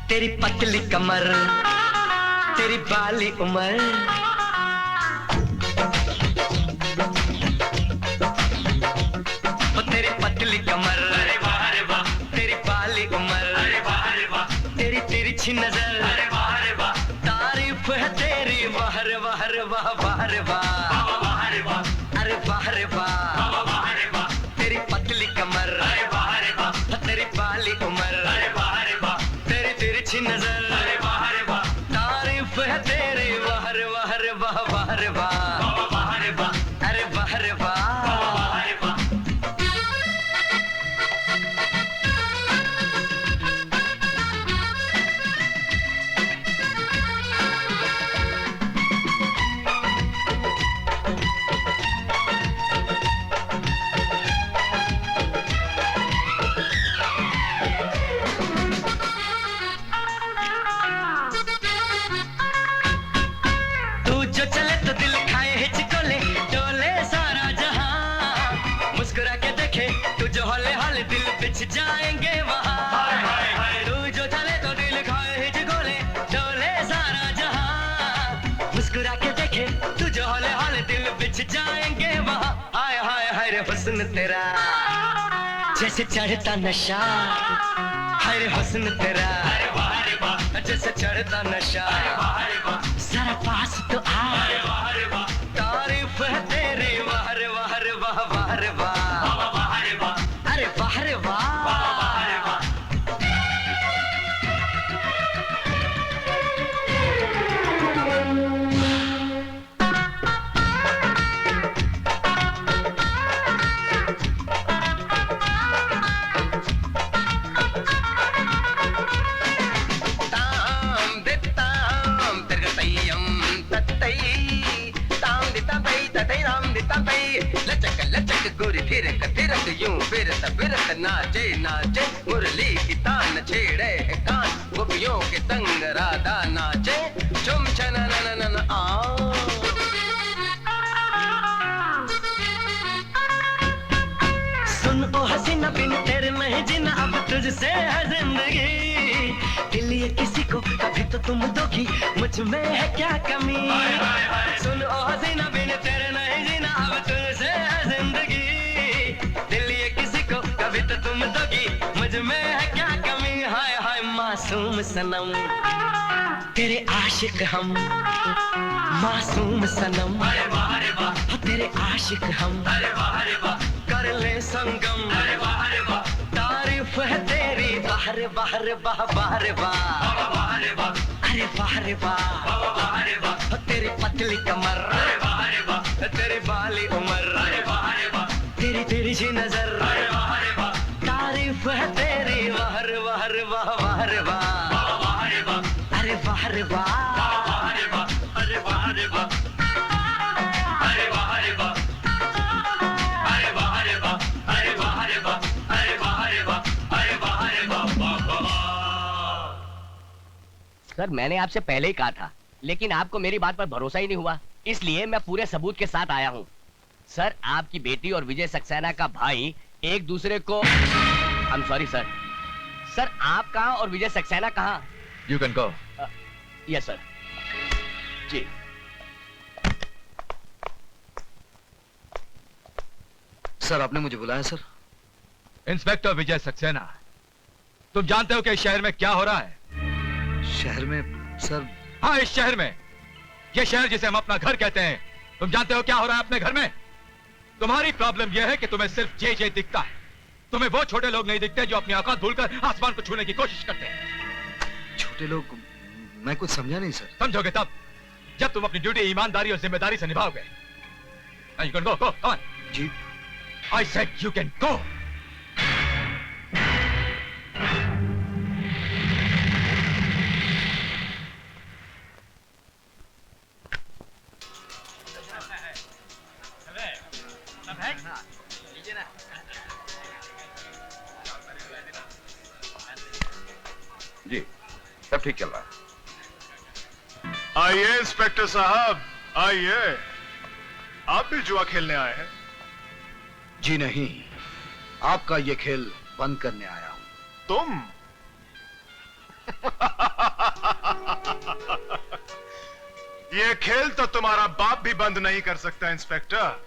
Speaker 13: तेरी पतली कमर, तेरी बाली उम्र, तेरी पतली कमर, अरे वाह रे वाह, तेरी बाली उम्र, अरे वाह रे वाह, तेरी तिरछी नजर, अरे वाह रे वाह, तारीफ है तेरी, वाह रे वाह रे वाह, वाह रे वाह, वाह रे वाह, अरे वाह रे वाह, वाह रे वाह, तेरी पतली कमर, अरे वाह रे वाह, तेरी बाली उम्र, अरे वाह रे वाह, तेरी तिरछी नजर, अरे वाह रे वाह, तारीफ है तेरी, वाह रे वाह रे वाह, वाह रे वाह, वाह रे वाह, अरे वाह रे वाह, वाह रे वाह। तू जो चले तो दिल खाए हिचकोले, डोले सारा जहां, मुस्कुरा के देखे तू जो हौले हौले दिल बिछ जाएंगे वहां। तू जो चले तो दिल खाए हिचकोले, डोले सारा जहां, मुस्कुरा के देखे तू जो हौले हौले दिल बिछ जाएंगे वहां। हाय हाय हाय रे हुस्न तेरा जैसे चढ़ता नशा, हाय रे हुस्न तेरा, अरे वाह रे वाह, जैसे चढ़ता नशा, अरे वाह रे वाह, जरा पास तो आ, अरे वाह रे वाह, तारीफ है तेरी, वाह रे वाह रे वाह, वाह रे वाह, वाह रे वाह, अरे वाह रे वाह, वाह रे वाह। लचक लचक गोरी फिरक फिरक यूं फिरत फिरत नाचे नाचे, मुरली की तान छेड़े है कान, गोपियों के संग राधा नाचे, चुम छना न न न आ। सुन ओ हसीना बिन तेरे नहीं जीना, अब तुझसे है जिंदगी, दिल ये किसी को कभी तो तुम दोगी, मुझ में है क्या कमी। सुन ओ हसीना बिन तेरे नहीं जीना, अब तुझसे है जिंदगी, दिल ये किसी को कभी तो तुम दोगी, मुझ में है क्या कमी। हाय हाय मासूम सनम तेरे आशिक हम, मासूम सनम, अरे वाह रे वाह, तेरे आशिक हम, अरे वाह रे वाह, कर ले संगम, अरे वाह रे वाह, तारीफ है तेरी, वाह रे वाह रे वाह, वाह रे वाह, वाह रे वाह, अरे वाह रे वाह, वाह रे वाह, तेरी पतली कमर, अरे वाह रे वाह, तेरी बाली उम्र, अरे वाह रे वाह, तेरी तिरछी नजर, अरे वाह रे वाह, तारीफ है तेरी, वाह रे वाह रे वाह, वाह रे वाह, वाह रे वाह, अरे वाह रे वाह, वाह रे वाह, अरे वाह रे वाह, अरे वाह रे वाह, अरे वाह रे वाह, अरे वाह रे वाह, अरे वाह रे वाह, अरे वाह रे वाह।
Speaker 14: सर मैंने आपसे पहले ही कहा था, लेकिन आपको मेरी बात पर भरोसा ही नहीं हुआ, इसलिए मैं पूरे सबूत के साथ आया हूँ। सर आपकी बेटी और विजय सक्सेना का भाई एक दूसरे को, I am sorry sir. Sir आप कहाँ और विजय सक्सेना कहाँ?
Speaker 3: You can go.
Speaker 14: Yes sir. जी
Speaker 2: सर आपने मुझे बुलाया सर?
Speaker 3: इंस्पेक्टर विजय सक्सेना, तुम जानते हो कि इस शहर में क्या हो रहा है?
Speaker 2: शहर में सर?
Speaker 3: हाँ इस शहर में, ये शहर जिसे हम अपना घर कहते हैं, तुम जानते हो क्या हो रहा है अपने घर में? तुम्हारी प्रॉब्लम यह है कि तुम्हें सिर्फ जे दिखता है, तुम्हें वो छोटे लोग नहीं दिखते जो अपनी औकात भूलकर आसमान को छूने की कोशिश करते हैं।
Speaker 2: छोटे लोग? मैं कुछ समझा नहीं सर।
Speaker 3: समझोगे तब जब तुम अपनी ड्यूटी ईमानदारी और जिम्मेदारी से निभाओगे। You can go, go, come on.
Speaker 2: Ji.
Speaker 3: I said you can go.
Speaker 6: जी सब ठीक चल रहा है।
Speaker 3: आइए इंस्पेक्टर साहब, आइए। आप भी जुआ खेलने आए हैं?
Speaker 2: जी नहीं, आपका ये खेल बंद करने आया हूं।
Speaker 3: तुम?
Speaker 15: ये खेल तो तुम्हारा बाप भी बंद नहीं कर सकता इंस्पेक्टर।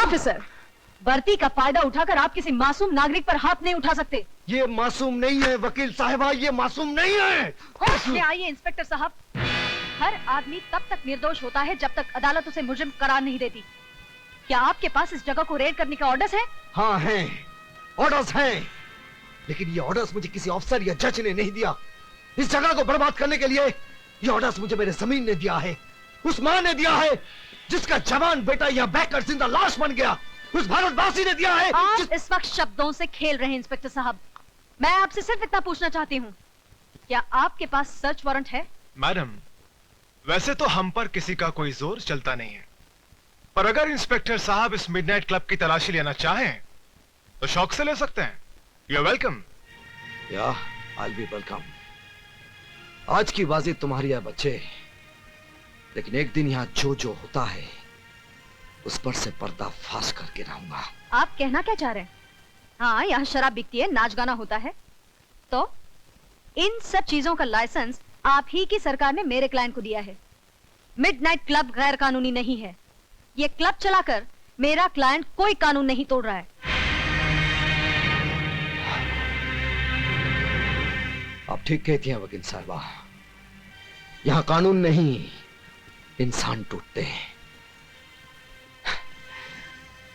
Speaker 1: ऑफिसर, भर्ती का फायदा उठाकर आप किसी मासूम नागरिक पर हाथ नहीं उठा सकते।
Speaker 2: ये मासूम नहीं है वकील साहिबा, ये मासूम नहीं है।
Speaker 1: होश में आइए इंस्पेक्टर साहब। हर आदमी तब तक निर्दोष होता है जब तक अदालत उसे मुजरिम करार नहीं देती। क्या आपके पास इस जगह को रेड करने के ऑर्डर्स हैं?
Speaker 2: हाँ हैं, ऑर्डर्स हैं, लेकिन ये ऑर्डर्स मुझे किसी अफसर या जज ने नहीं दिया। इस जगह को बर्बाद करने के लिए ये ऑर्डर्स मुझे मेरे जमीन ने दिया है, उस मां ने दिया है जिसका जवान बेटा यहाँ बहकर जिंदा लाश बन गया, उस भारतवासी ने दिया है।
Speaker 1: आप इस वक्त शब्दों से खेल रहे हैं इंस्पेक्टर साहब। मैं आपसे सिर्फ इतना पूछना चाहती हूँ, क्या आपके पास सर्च वारंट है?
Speaker 15: मैडम, वैसे तो हम पर किसी का कोई जोर चलता नहीं है, पर अगर इंस्पेक्टर साहब इस मिडनाइट क्लब की तलाशी लेना चाहें तो शौक से ले सकते हैं। You are welcome.
Speaker 2: या आई बी वेलकम। आज की बाजी तुम्हारी है बच्चे, लेकिन एक दिन यहाँ जो जो होता है उस पर से पर्दा फाश करके रहूंगा।
Speaker 1: आप कहना क्या चाह रहे हैं? हाँ, यहाँ शराब बिकती है, नाच गाना होता है, तो इन सब चीजों का लाइसेंस आप ही की सरकार ने मेरे क्लाइंट को दिया है। मिडनाइट क्लब गैर कानूनी नहीं है। ये क्लब चलाकर मेरा क्लाइंट कोई कानून नहीं तोड़ रहा है।
Speaker 2: आप ठीक कहती हैं वकील साहबा, यहाँ कानून नहीं इंसान टूटते हैं,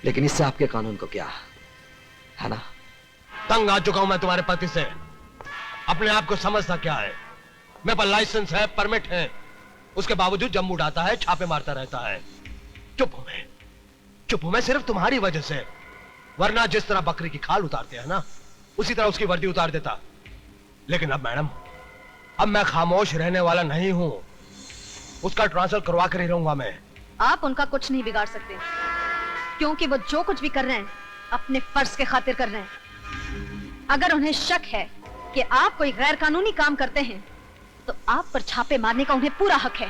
Speaker 2: लेकिन इससे आपके कानून को क्या है ना?
Speaker 7: तंग आ चुका हूं मैं तुम्हारे पति से। अपने आप को समझता क्या है? मेरे पास लाइसेंस है, परमिट है, उसके बावजूद जम उड़ाता है, छापे मारता रहता है। चुप हूं मैं सिर्फ तुम्हारी वजह से, वरना जिस तरह बकरी की खाल उतारते हैं ना, उसी तरह उसकी वर्दी उतार देता। लेकिन अब मैडम, अब मैं खामोश रहने वाला नहीं हूं, उसका ट्रांसफर करवा कर ही रहूंगा मैं।
Speaker 1: आप उनका कुछ नहीं बिगाड़ सकते, क्योंकि वो जो कुछ भी कर रहे हैं अपने फर्ज के खातिर कर रहे हैं। अगर उन्हें शक है कि आप कोई गैर कानूनी काम करते हैं, तो आप पर छापे मारने का उन्हें पूरा हक है।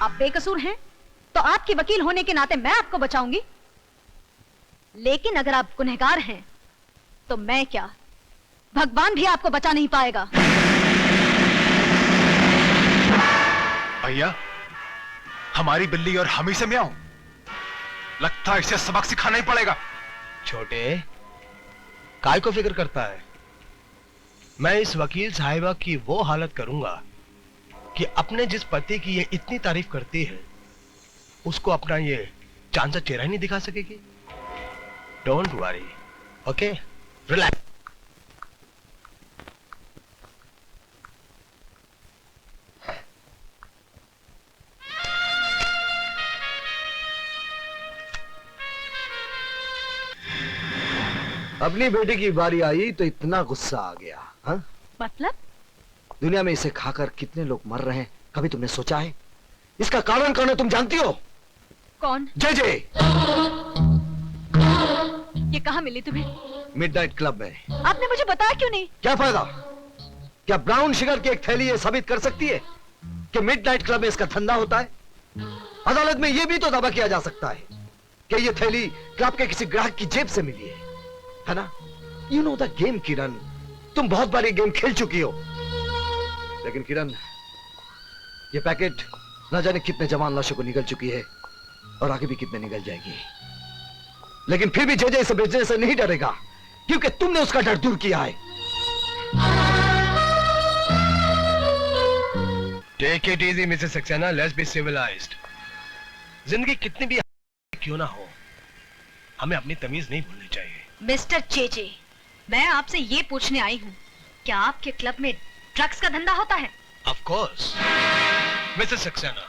Speaker 1: आप बेकसूर हैं, तो आपकी वकील होने के नाते मैं आपको बचाऊंगी, लेकिन अगर आप गुनहगार हैं, तो मैं क्या, भगवान भी आपको बचा नहीं पाएगा।
Speaker 15: भैया, हमारी बिल्ली और हम ही से म्याऊं, लगता है इसे सबक सिखाना ही पड़ेगा।
Speaker 7: छोटे, काय को फिक्र करता है? मैं इस वकील साहिबा की वो हालत करूंगा कि अपने जिस पति की ये इतनी तारीफ करती है, उसको अपना ये चांद सा चेहरा ही नहीं दिखा सकेगी। Don't worry, okay, relax.
Speaker 2: अपनी बेटी की बारी आई तो इतना गुस्सा आ गया। हा?
Speaker 1: मतलब?
Speaker 2: दुनिया में इसे खाकर कितने लोग मर रहे हैं, कभी तुमने सोचा है? इसका कारण कौन है तुम जानती हो?
Speaker 1: कौन?
Speaker 2: जे।
Speaker 1: ये कहाँ मिली तुम्हें?
Speaker 2: मिडनाइट क्लब में।
Speaker 1: आपने मुझे बताया क्यों नहीं?
Speaker 2: क्या फायदा? क्या ब्राउन शुगर की एक थैली ये साबित कर सकती है कि मिडनाइट क्लब में इसका धंधा होता है? अदालत में यह भी तो दावा किया जा सकता है कि यह थैली क्लब के किसी ग्राहक की जेब से मिली है ना? यू नो द गेम किरण, तुम बहुत बार ये गेम खेल चुकी हो। लेकिन किरण, ये पैकेट न जाने कितने जवान लाशों को निगल चुकी है और आगे भी कितने निगल जाएगी। लेकिन फिर भी जे इसे बेचने से नहीं डरेगा क्योंकि तुमने उसका डर दूर किया है।
Speaker 8: Take it easy Mrs Saxena, let's be civilised. जिंदगी कितनी भी क्यों ना हो, हमें अपनी तमीज नहीं भूलनी चाहिए।
Speaker 1: मिस्टर जेजे, मैं आपसे ये पूछने आई हूँ, क्या आपके क्लब में ड्रग्स का धंधा होता है?
Speaker 8: ऑफ कोर्स मिसेस सक्सेना,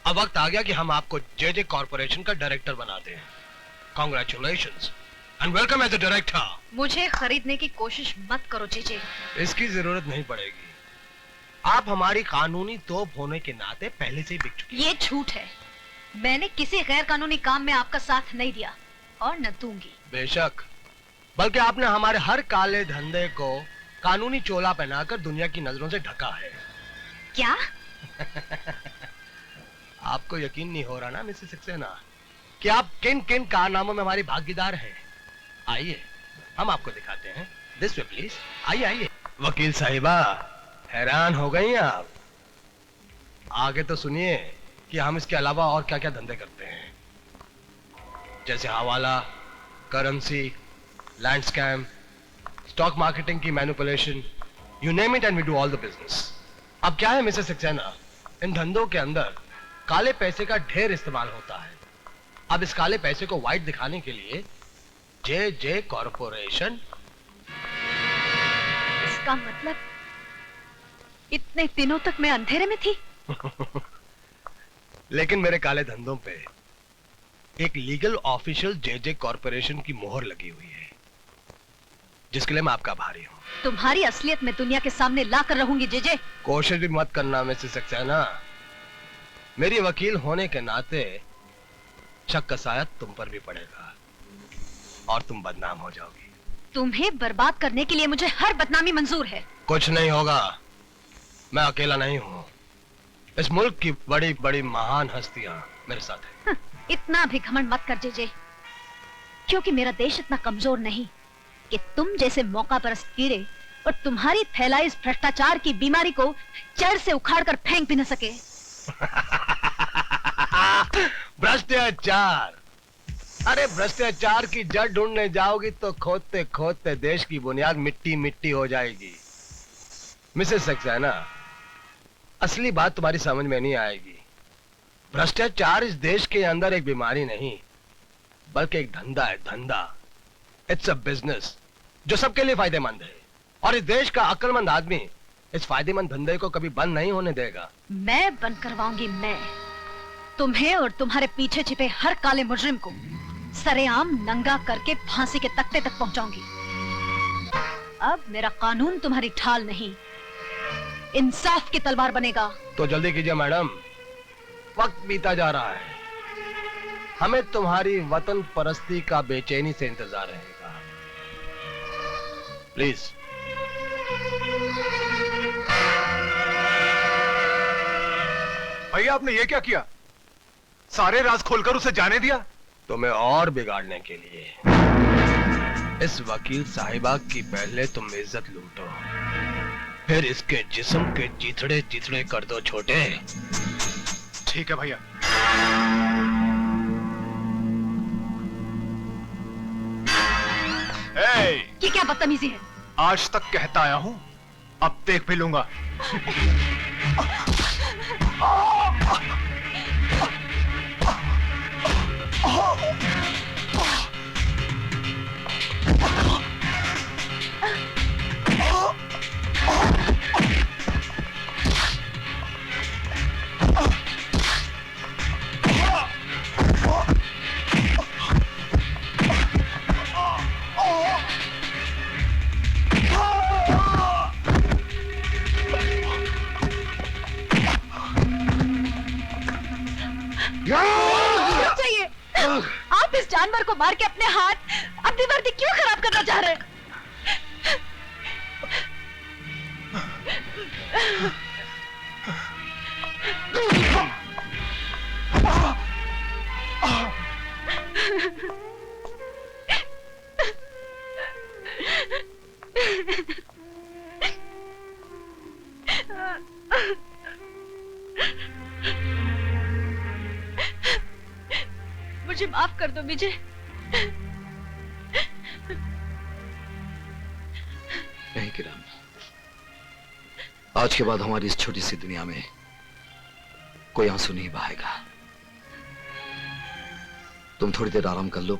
Speaker 8: अब वक्त आ गया कि हम आपको जेजे कॉर्पोरेशन का डायरेक्टर बना दें। Congratulations and welcome as a director.
Speaker 1: मुझे खरीदने की कोशिश मत करो जेजे।
Speaker 8: इसकी जरूरत नहीं पड़ेगी, आप हमारी कानूनी तोप होने के नाते पहले से ही बिक चुकी।
Speaker 1: ये झूठ है, मैंने किसी गैर कानूनी काम में आपका साथ नहीं दिया और न दूंगी।
Speaker 8: बेशक, बल्कि आपने हमारे हर काले धंधे को कानूनी चोला पहनाकर दुनिया की नजरों से ढका है।
Speaker 1: क्या?
Speaker 8: आपको यकीन नहीं हो रहा ना मिसेस सक्सेना कि आप किन किन कारनामों में हमारी भागीदार हैं? आइए हम आपको दिखाते हैं। दिस वे प्लीज, आइए आइए। वकील साहिबा, हैरान हो गई आप? आगे तो सुनिए कि हम इसके अलावा और क्या क्या धंधे करते हैं, जैसे हवाला, currency, land scam, stock marketing की manipulation, you name it and we do all the business. अब क्या है मिसेस सक्सेना, इन धंधों के अंदर काले पैसे का ढेर इस्तेमाल होता है। अब इस काले पैसे को व्हाइट दिखाने के लिए जे कॉर्पोरेशन।
Speaker 1: इसका मतलब इतने दिनों तक मैं अंधेरे में थी।
Speaker 8: लेकिन मेरे काले धंधों पे एक लीगल ऑफिशियल जे कॉर्पोरेशन की मोहर लगी हुई है, जिसके लिए मैं आपका आभारी हूँ।
Speaker 1: तुम्हारी असलियत मैं दुनिया के सामने ला कर रहूंगी जेजे।
Speaker 8: कोशिश भी मत करना मिसेस सक्सेना, मेरी वकील होने के नाते शक का साया तुम पर भी पड़ेगा और तुम बदनाम हो जाओगी।
Speaker 1: तुम्हें बर्बाद करने के लिए मुझे हर बदनामी मंजूर है।
Speaker 8: कुछ नहीं होगा, मैं अकेला नहीं हूँ, इस मुल्क की बड़ी बड़ी महान हस्तियां मेरे साथ हैं।
Speaker 1: इतना भी घमंड मत कर जेजे, क्योंकि मेरा देश इतना कमजोर नहीं कि तुम जैसे मौका परस्त कीड़े और तुम्हारी फैलाई इस भ्रष्टाचार की बीमारी को जड़ से उखाड़ कर फेंक भी न सके।
Speaker 8: भ्रष्टाचार, अरे भ्रष्टाचार की जड़ ढूंढने जाओगी तो खोदते खोदते देश की बुनियाद मिट्टी मिट्टी हो जाएगी। मिसेस सक्सेना, असली बात तुम्हारी समझ में नहीं आएगी। भ्रष्टाचार इस देश के अंदर एक बीमारी नहीं बल्कि एक धंधा है, धंधा। इट्स अ बिजनेस जो सबके लिए फायदेमंद है और इस देश का अक्लमंद आदमी इस फायदेमंद धंधे को कभी बंद नहीं होने देगा।
Speaker 1: मैं बंद करवाऊंगी, मैं तुम्हें और तुम्हारे पीछे छिपे हर काले मुजरिम को सरेआम नंगा करके फांसी के तख्ते तक पहुंचाऊंगी। अब मेरा कानून तुम्हारी ढाल नहीं, इंसाफ की तलवार बनेगा।
Speaker 8: तो जल्दी कीजिए मैडम, वक्त बीता जा रहा है, हमें तुम्हारी वतन परस्ती का बेचैनी से इंतजार रहेगा। प्लीज।
Speaker 15: भैया आपने ये क्या किया? सारे राज खोलकर उसे जाने दिया?
Speaker 8: तुम्हें और बिगाड़ने के लिए। इस वकील साहिबा की पहले तुम इज्जत लूटो, फिर इसके जिस्म के चिथड़े चिथड़े कर दो छोटे।
Speaker 15: ठीक है भैया।
Speaker 1: ये क्या बदतमीजी है?
Speaker 15: आज तक कहता आया हूं, अब देख भी लूंगा।
Speaker 1: चाहिए। आप आप इस जानवर को मार के अपने हाथ अपनी वर्दी क्यों खराब करना चाह रहे हैं? मुझे माफ कर दो विजय।
Speaker 2: नहीं किरण, आज के बाद हमारी इस छोटी सी दुनिया में कोई आंसू नहीं बहाएगा। तुम थोड़ी देर आराम कर लो,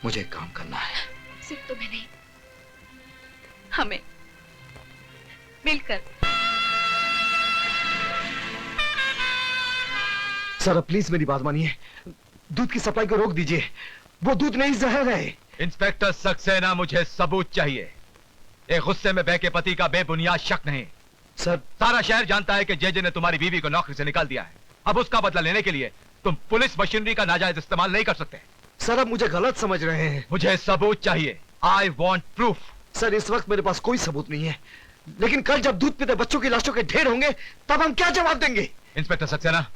Speaker 2: मुझे एक काम करना है।
Speaker 1: सिर्फ तुम्हें नहीं, हमें मिलकर।
Speaker 2: सर प्लीज मेरी बात मानिए, दूध की सप्लाई को रोक दीजिए। वो दूध नहीं जहर है।
Speaker 3: इंस्पेक्टर सक्सेना, मुझे सबूत चाहिए। एक गुस्से में बह के पति का बेबुनियाद शक नहीं।
Speaker 2: सर
Speaker 3: सारा शहर जानता है कि जेजे ने तुम्हारी बीवी को नौकरी से निकाल दिया है। अब उसका बदला लेने के लिए तुम पुलिस मशीनरी का नाजायज इस्तेमाल नहीं कर सकते।
Speaker 2: सर आप मुझे गलत समझ रहे हैं।
Speaker 3: मुझे सबूत चाहिए। I want proof.
Speaker 2: सर इस वक्त मेरे पास कोई सबूत नहीं है, लेकिन कल जब दूध पीते बच्चों की लाशों के ढेर होंगे तब हम क्या जवाब देंगे?
Speaker 3: Inspector Saxena,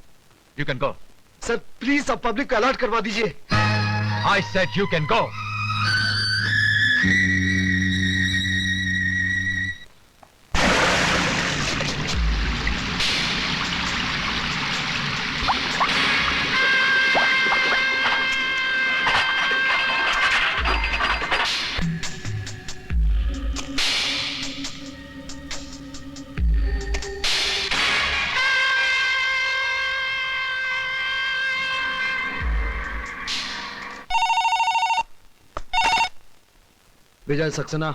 Speaker 3: you can go.
Speaker 2: Sir please आप पब्लिक को अलर्ट करवा दीजिए।
Speaker 3: I said you can go.
Speaker 2: Vijay Saxena,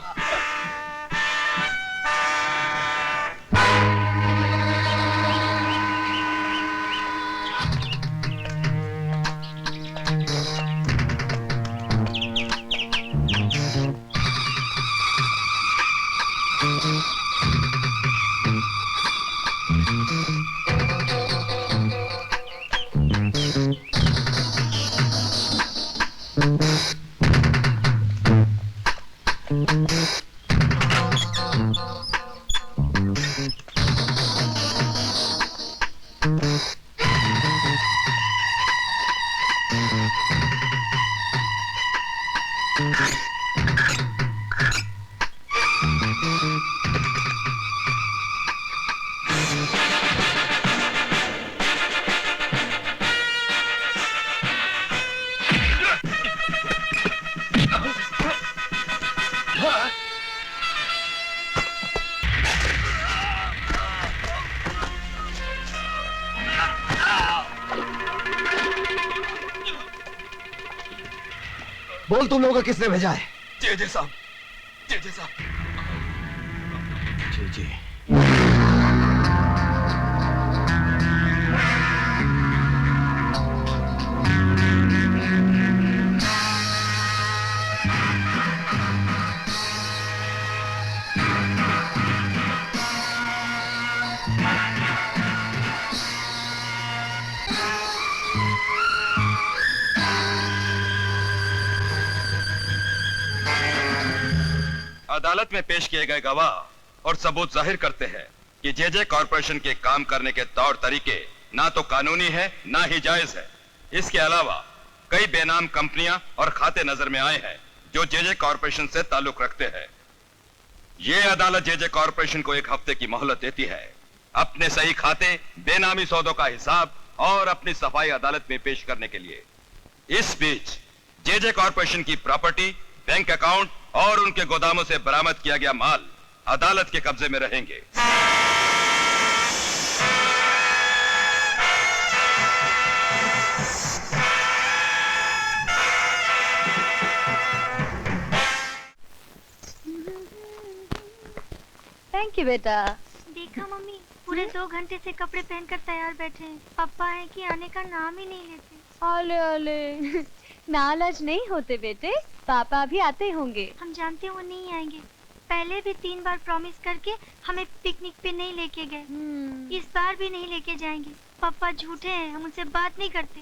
Speaker 2: बोल तुम लोगों को किसने भेजा है?
Speaker 3: जेजे साहब, जेजे साहब।
Speaker 2: जी जी।
Speaker 12: अदालत में पेश किए गए गवाह और सबूत जाहिर करते हैं कि जेजे कॉरपोरेशन के काम करने के तौर तरीके ना तो कानूनी है ना ही जायज है। इसके अलावा कई बेनाम कंपनियां और खाते नजर में आए हैं जो जेजे कॉरपोरेशन से ताल्लुक रखते हैं। यह अदालत जेजे कॉरपोरेशन को 1 हफ्ते की मोहलत देती है अपने सही खाते, बेनामी सौदों का हिसाब और अपनी सफाई अदालत में पेश करने के लिए। इस बीच जेजे कॉरपोरेशन की प्रॉपर्टी, बैंक अकाउंट और उनके गोदामों से बरामद किया गया माल अदालत के कब्जे में रहेंगे।
Speaker 1: थैंक यू बेटा।
Speaker 11: देखा मम्मी, पूरे 2 घंटे से कपड़े पहनकर तैयार बैठे हैं। पापा है कि आने का नाम ही नहीं लेते।
Speaker 1: ओले ओले, नाराज नहीं होते बेटे, पापा भी आते होंगे।
Speaker 11: हम जानते हैं वो नहीं आएंगे। पहले भी 3 बार प्रॉमिस करके हमें पिकनिक पे नहीं लेके गए। इस बार भी नहीं लेके जाएंगे। पापा झूठे हैं, हम उनसे बात नहीं करते।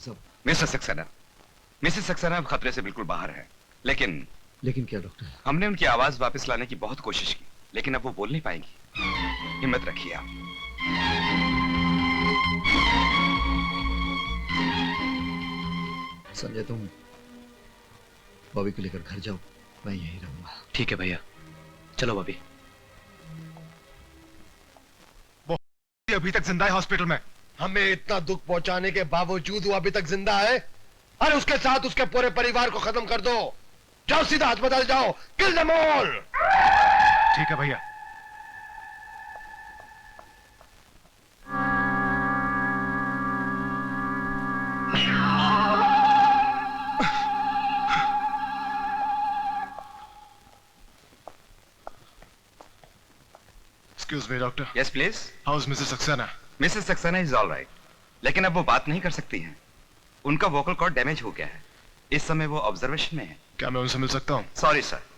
Speaker 2: साहब?
Speaker 12: मिस्टर सक्सेना, मिसेस सक्सेना अब खतरे से बिल्कुल बाहर है, लेकिन
Speaker 2: क्या डॉक्टर?
Speaker 12: हमने उनकी आवाज वापस लाने की बहुत कोशिश की, लेकिन अब वो बोल नहीं पाएंगी। हिम्मत रखिए आप।
Speaker 2: संजय, तुम बॉबी को लेकर घर जाओ, मैं यहीं रहूंगा।
Speaker 9: ठीक है भैया, चलो बॉबी।
Speaker 15: वो अभी तक जिंदा है हॉस्पिटल में।
Speaker 8: हमें इतना दुख पहुंचाने के बावजूद वो अभी तक जिंदा है। अरे उसके साथ उसके पूरे परिवार को खत्म कर दो। जाओ सीधा अस्पताल जाओ, किल देम ऑल।
Speaker 15: ठीक है भैया। Excuse me, doctor.
Speaker 12: Yes, please.
Speaker 15: How's Mrs. Saxena?
Speaker 12: Mrs Saxena is all right, लेकिन अब वो बात नहीं कर सकती हैं। उनका वोकल कॉर्ड डैमेज हो गया है। इस समय वो ऑब्जर्वेशन में है।
Speaker 15: क्या मैं उनसे मिल सकता हूँ?
Speaker 12: Sorry sir.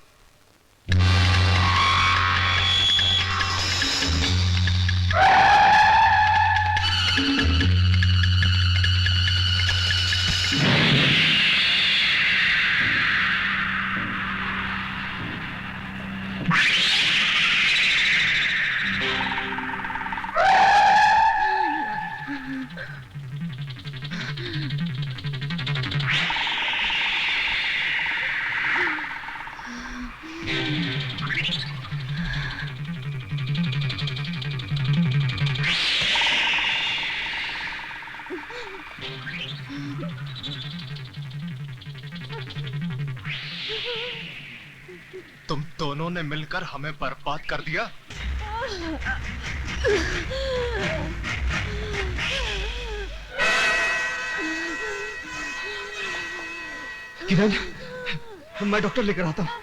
Speaker 15: तुम दोनों ने मिलकर हमें बर्बाद कर दिया।
Speaker 2: किरण, मैं डॉक्टर लेकर आता हूँ।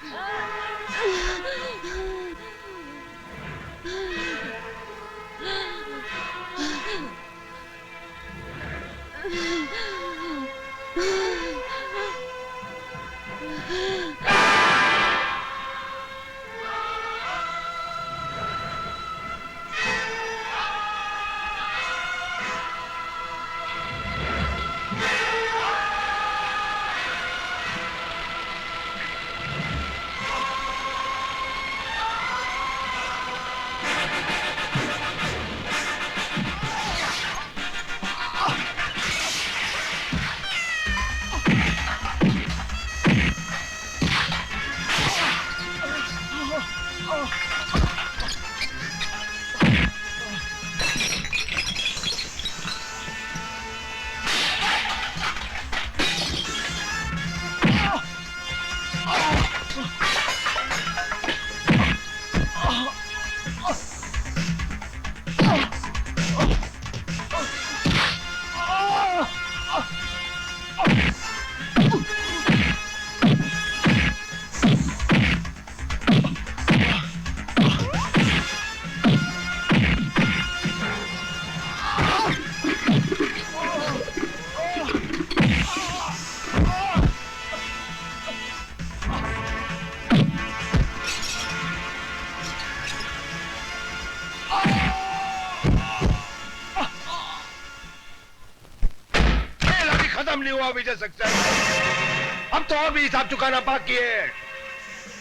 Speaker 8: विजय सक्सेना, अब तो और भी हिसाब चुकाना बाकी है।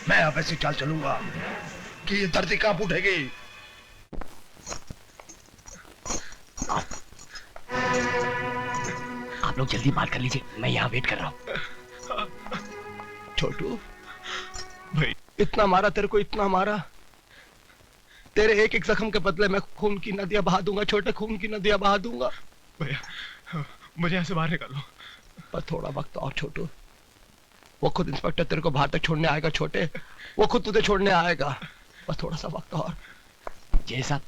Speaker 8: मैं अब ऐसी चाल चलूंगा कि ये धरती कांप उठेगी।
Speaker 14: आप लोग जल्दी बात कर लीजिए, मैं यहाँ वेट कर रहा हूँ।
Speaker 8: छोटू भाई, इतना मारा तेरे को, इतना मारा। तेरे एक एक जख्म के बदले मैं खून की नदियां बहा दूंगा, छोटे खून की नदियां बहा दूंगा।
Speaker 15: भैया मुझे यहाँ से बाहर निकालो।
Speaker 8: पर थोड़ा वक्त और छोटू, वो खुद इंस्पेक्टर तेरे को बाहर तक छोड़ने आएगा। छोटे, वो खुद तुझे छोड़ने आएगा। बस थोड़ा सा वक्त और।
Speaker 14: जय साहब,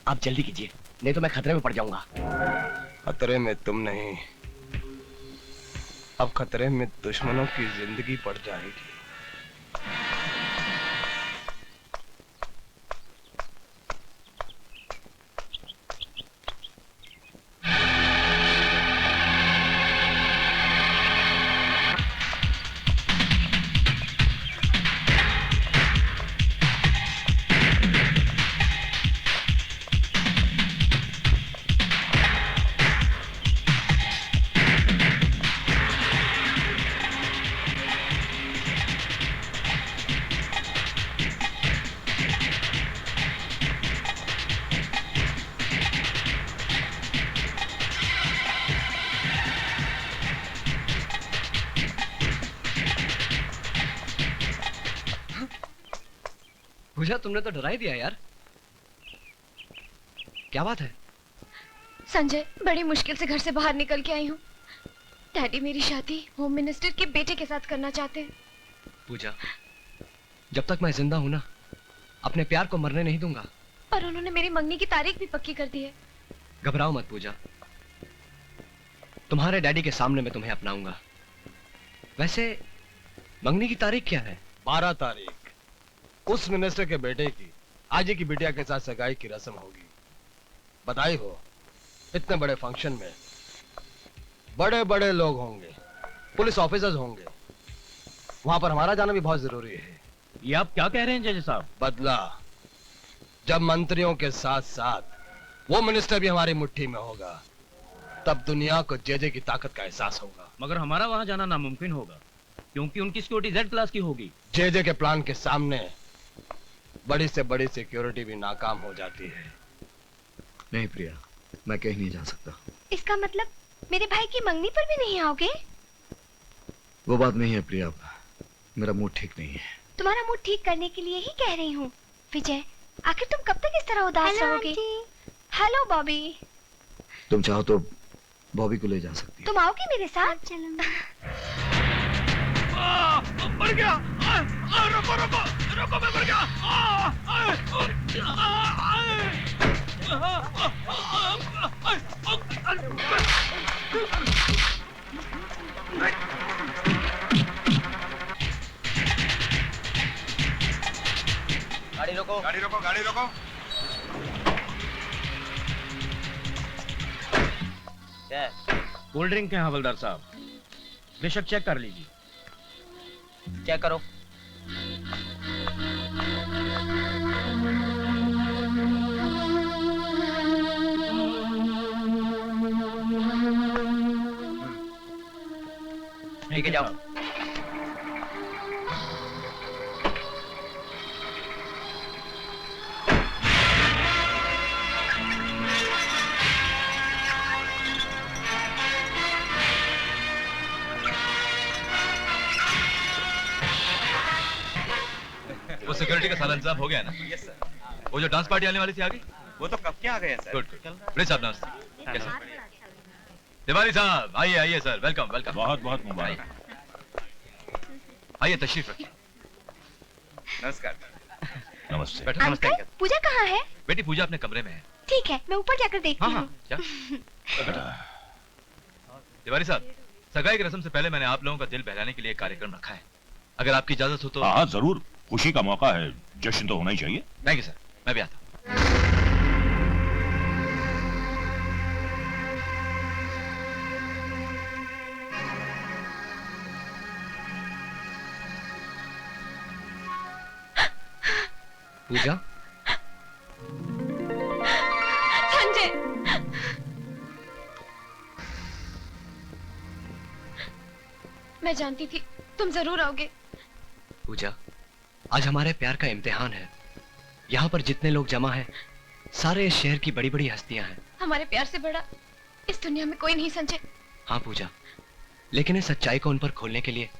Speaker 14: आप जल्दी कीजिए, नहीं तो मैं खतरे में पड़ जाऊंगा।
Speaker 8: खतरे में तुम नहीं, अब खतरे में दुश्मनों की जिंदगी पड़ जाएगी।
Speaker 9: पूजा तुमने तो डरा ही दिया यार। क्या बात है?
Speaker 11: संजय, बड़ी मुश्किल से घर से बाहर निकल के आई हूँ। डैडी मेरी शादी होम मिनिस्टर के बेटे के साथ करना चाहते हैं।
Speaker 9: पूजा, जब तक मैं जिंदा हूं ना, अपने प्यार को मरने नहीं दूंगा।
Speaker 11: और उन्होंने मेरी मंगनी की तारीख भी पक्की कर दी है।
Speaker 9: घबराओ मत पूजा, तुम्हारे डैडी के सामने मैं तुम्हें अपनाऊंगा। वैसे मंगनी की तारीख क्या है?
Speaker 8: 12 तारीख उस मिनिस्टर के बेटे की आजी की बिटिया के साथ सगाई की रस्म होगी। बधाई हो। इतने बड़े फंक्शन में बड़े बड़े लोग होंगे, पुलिस ऑफिसर्स होंगे, वहां पर हमारा जाना भी बहुत जरूरी है।
Speaker 16: ये आप क्या कह रहे हैं जज साहब?
Speaker 8: बदला जब मंत्रियों के साथ साथ वो मिनिस्टर भी हमारी मुट्ठी में होगा, तब दुनिया को जेजे की ताकत का एहसास होगा।
Speaker 16: मगर हमारा वहां जाना नामुमकिन होगा, क्योंकि उनकी सिक्योरिटी Z क्लास की होगी।
Speaker 8: जेजे के प्लान के सामने बड़ी से बड़ी सिक्योरिटी भी नाकाम हो जाती है।
Speaker 2: नहीं प्रिया, मैं कहीं नहीं जा सकता।
Speaker 11: इसका मतलब मेरे भाई की मंगनी पर भी नहीं आओगे?
Speaker 2: वो बात नहीं है प्रिया, मेरा मूड ठीक नहीं है।
Speaker 11: तुम्हारा मूड ठीक करने के लिए ही कह रही हूँ। विजय, आखिर तुम कब तक इस तरह उदास रहोगे? हेलो बॉबी।
Speaker 2: तुम चाहो तो बॉबी को ले जा सकती।
Speaker 11: तुम आओगे मेरे साथ? चलो।
Speaker 13: मर गया। रुको रुको रुको, मैं मर गया।
Speaker 14: गाड़ी रोको,
Speaker 12: गाड़ी रोको, गाड़ी रोको।
Speaker 16: कोल्ड ड्रिंक है हवलदार साहब, बेशक चेक कर लीजिए।
Speaker 14: चेक करो। ठीक है, जाओ।
Speaker 3: वो सिक्योरिटी का सारा इंतजाम हो गया ना?
Speaker 12: Yes sir.
Speaker 3: वो जो डांस पार्टी आने वाली थी आ गई?
Speaker 12: वो तो कब के आ गए हैं सर।
Speaker 3: Good good. प्लीज साहब नमस्ते। कैसे? तिवारी साहब आइए आइए सर, वेलकम वेलकम।
Speaker 16: बहुत बहुत मुबारक।
Speaker 3: आइए तशरीफ रखिए।
Speaker 12: नमस्कार।
Speaker 16: नमस्ते।
Speaker 3: बैठो। नमस्ते
Speaker 11: अंकल, पूजा कहाँ है?
Speaker 3: बेटी पूजा अपने कमरे में है।
Speaker 11: ठीक है, मैं ऊपर जाकर देखती हूँ।
Speaker 3: क्या? तिवारी साहब, सगाई की रस्म से पहले मैंने आप लोगों का दिल बहलाने के लिए एक कार्यक्रम रखा है, अगर आपकी इजाजत हो तो।
Speaker 16: हाँ जरूर, खुशी का मौका है, जश्न तो होना ही चाहिए।
Speaker 3: थैंक यू सर, मैं भी आता हूँ।
Speaker 9: पूजा,
Speaker 11: संजय, मैं जानती थी तुम जरूर आओगे।
Speaker 9: पूजा, आज हमारे प्यार का इम्तिहान है। यहाँ पर जितने लोग जमा हैं, सारे इस शहर की बड़ी बड़ी हस्तियां हैं।
Speaker 11: हमारे प्यार से बड़ा इस दुनिया में कोई नहीं संजय।
Speaker 9: हाँ पूजा, लेकिन इस सच्चाई को उन पर खोलने के लिए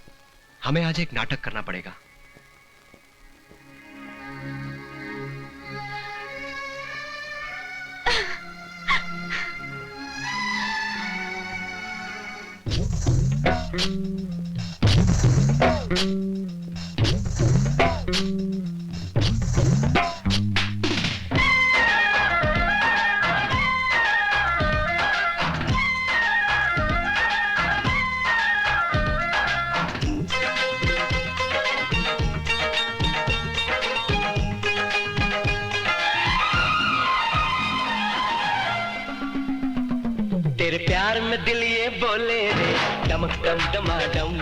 Speaker 9: हमें आज एक नाटक करना पड़ेगा।
Speaker 13: तेरे प्यार में दिल ये बोले रे, डमक डम डमाडम,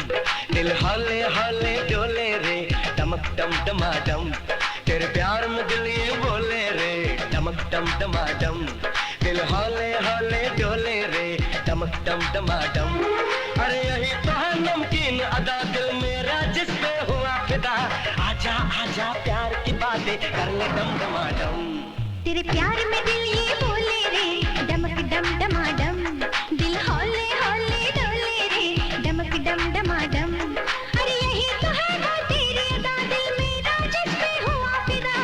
Speaker 13: दिल हौले हौले डोले रे, डमक डम डमाडम। तेरे प्यार में दिल ये बोले रे, डमक डम डमाडम, दिल हौले हौले डोले रे, डमक डम डमाडम। अरे यही तो है नमकीन अदा दिल मेरा जिस पे हुआ फिदा, आजा आजा प्यार की बातें कर ले डम डमाडम।
Speaker 5: तेरे प्यार में दिल ये बोले रे, डमक डम डमाडम, दिल हौले हौले डोले रे, डमक डम डमाडम। अरे यही तो है वो तेरी अदा दिल मेरा जिस पे हुआ फिदा,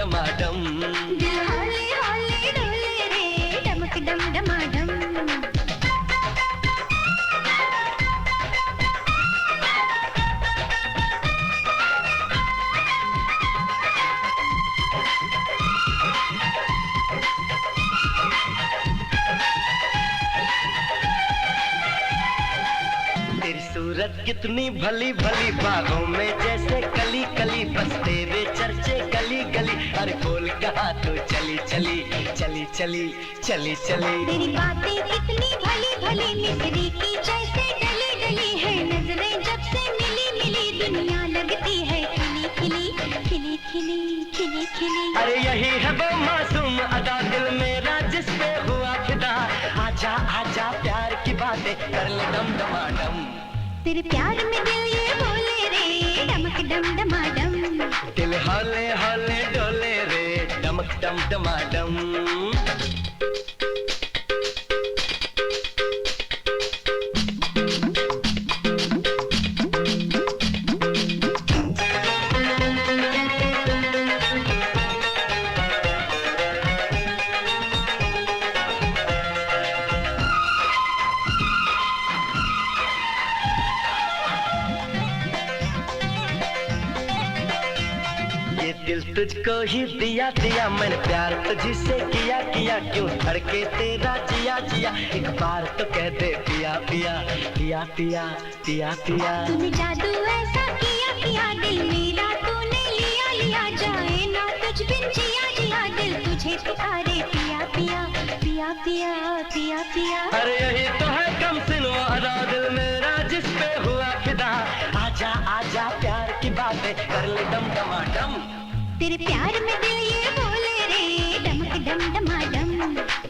Speaker 13: डमाडम।
Speaker 5: दिल हौले हौले डोले रे डमक डम डमाडम।
Speaker 13: तेरी सूरत कितनी भली भली, बागों में जैसे कली कली, बस तेरे चर्चे गली गली। अरे बोल कहाँ तो चली चली चली चली चली चली।
Speaker 5: तेरी बातें कितनी भली भली, मिस्री की जैसे डली डली है। नजरें जब से मिली मिली, दुनिया लगती है खिली खिली खिली खिली खिली खिली।
Speaker 13: अरे यही है वो मासूम अदा दिल मेरा जिस पे हुआ फिदा। आजा आजा प्यार की बातें कर ले दम डमाडम।
Speaker 5: तेरे प्यार में दिल ये बोले रे डमक डम डमाडम।
Speaker 13: दिल हौले हौले डोले रे डमक डम डमाडम। ये दिल तुझको ही दिया दिया मैंने, प्यार तुझी से किया किया। क्यों धड़के तेरा जिया जिया, एक बार तो कह दे पिया पिया पिया पिया पिया पिया।
Speaker 5: तूने जादू ऐसा किया किया, दिल मेरा तूने लिया लिया। जाए ना तुझ बिन जिया जिया, दिल तुझे पुकारे पिया पिया पिया पिया पिया पिया।
Speaker 13: अरे यही तो है कम सिनो अदा दिल मेरा जिस पे हुआ फिदा। आजा आजा प्यार की बातें कर ले दम डमाडम।
Speaker 5: तेरे प्यार में दिल ये बोले रे डमक डम डमाडम।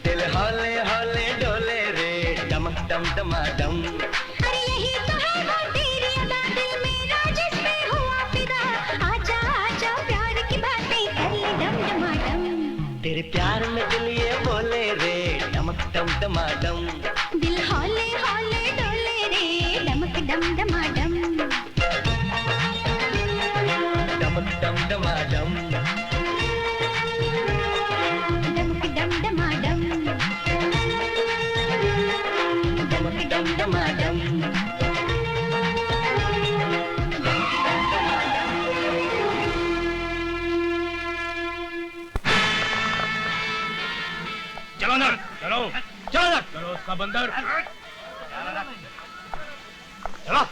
Speaker 13: दिल हौले हौले डोले रे डमक डम डमाडम।
Speaker 5: अरे यही तो है वो तेरी अदा दिल मेरा जिस पे हुआ फिदा। आजा आजा प्यार की बातें कर ले दम डमाडम।
Speaker 13: तेरे प्यार में दिल ये बोले रे डमक डम डमाडम।
Speaker 5: दिल हौले हौले डोले रे डमक डम डमाडम।
Speaker 13: डमक डम डमाडम।
Speaker 5: डमक डम डमाडम।
Speaker 13: डमक डम डमाडम।
Speaker 16: चलो अंदर, चलो चलो अंदर, चलो उसका बंदर। चलो।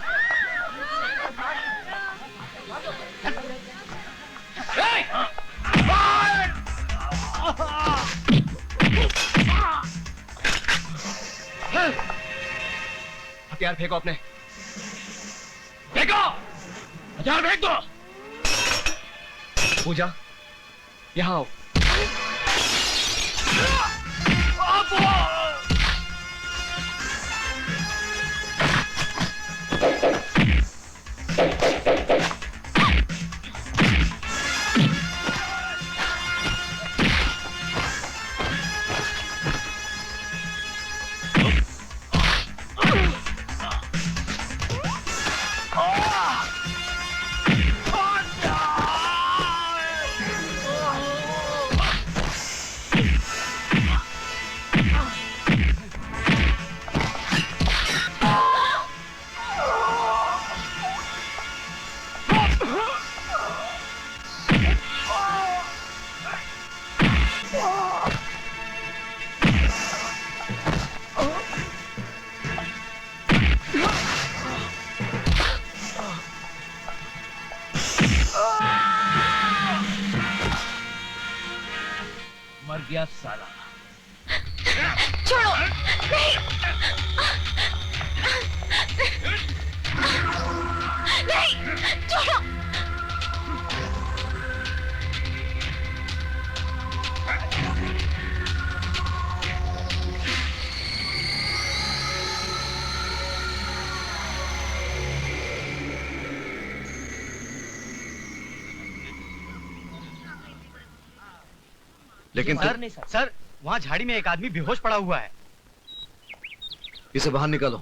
Speaker 14: हथियार फेंको अपने।
Speaker 16: फेंको, हथियार फेंक दो।
Speaker 14: पूजा यहाँ आओ।
Speaker 16: मर गया साला।
Speaker 5: छोड़ो नहीं नहीं छोड़ो।
Speaker 2: लेकिन
Speaker 10: सर वहाँ झाड़ी में एक आदमी बेहोश पड़ा हुआ है।
Speaker 2: इसे बाहर निकालो।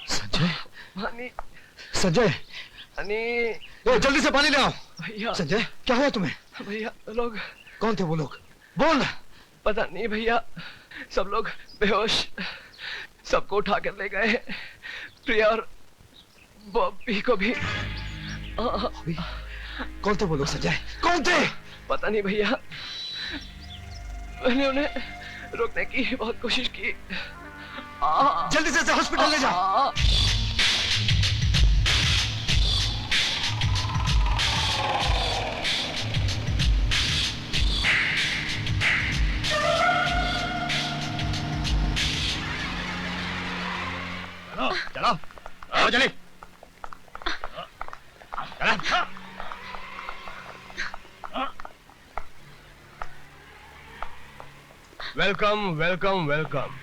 Speaker 2: संजय,
Speaker 7: पानी,
Speaker 2: संजय,
Speaker 7: पानी।
Speaker 2: ए, जल्दी से पानी ले आओ।
Speaker 7: भैया,
Speaker 2: संजय, क्या हुआ तुम्हें?
Speaker 7: भैया लोग।
Speaker 2: कौन थे वो लोग? बोल।
Speaker 7: पता नहीं भैया, सब लोग बेहोश, सबको उठा कर ले गए। प्रिया और बॉबी को भी।
Speaker 2: कौन थे वो लोग संजय? कौन थे?
Speaker 7: पता नहीं भैया, मैंने उन्हें रोकने की बहुत कोशिश की।
Speaker 2: जल्दी से हॉस्पिटल ले जाओ।
Speaker 16: चलो चलो चलिए।
Speaker 8: Welcome welcome welcome.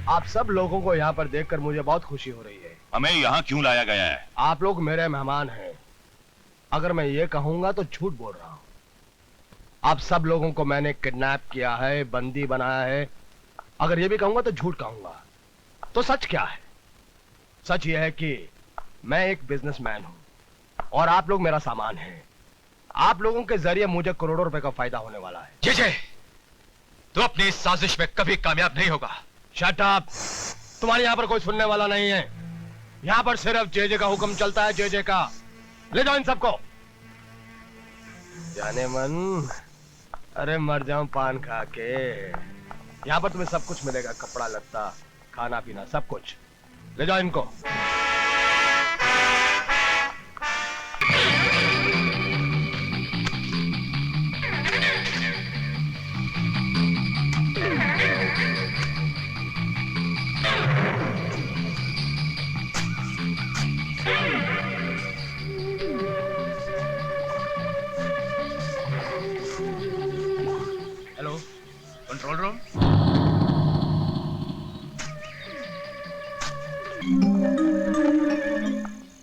Speaker 8: आप सब लोगों को यहाँ पर देखकर मुझे बहुत खुशी हो रही है।
Speaker 12: हमें यहाँ क्यों लाया गया है?
Speaker 8: आप लोग मेरे मेहमान हैं। अगर मैं ये कहूंगा तो झूठ बोल रहा हूँ। आप सब लोगों को मैंने किडनैप किया है, बंदी बनाया है। अगर ये भी कहूंगा तो झूठ कहूंगा। तो सच क्या है? सच ये है कि मैं एक बिजनेसमैन हूं और आप लोग मेरा सामान हैं। आप लोगों के जरिए मुझे करोड़ों रुपए का फायदा होने वाला है।
Speaker 3: जय, तू अपनी इस साजिश में कभी कामयाब नहीं होगा।
Speaker 8: Shut up. तुम्हारे यहाँ पर कोई सुनने वाला नहीं है। यहाँ पर सिर्फ जेजे का हुक्म चलता है, जेजे का। ले जाओ इन सबको। जाने मन, अरे मर जाऊं पान खा के। यहाँ पर तुम्हें सब कुछ मिलेगा, कपड़ा लत्ता, खाना पीना, सब कुछ। ले जाओ इनको।
Speaker 16: Hello, control room.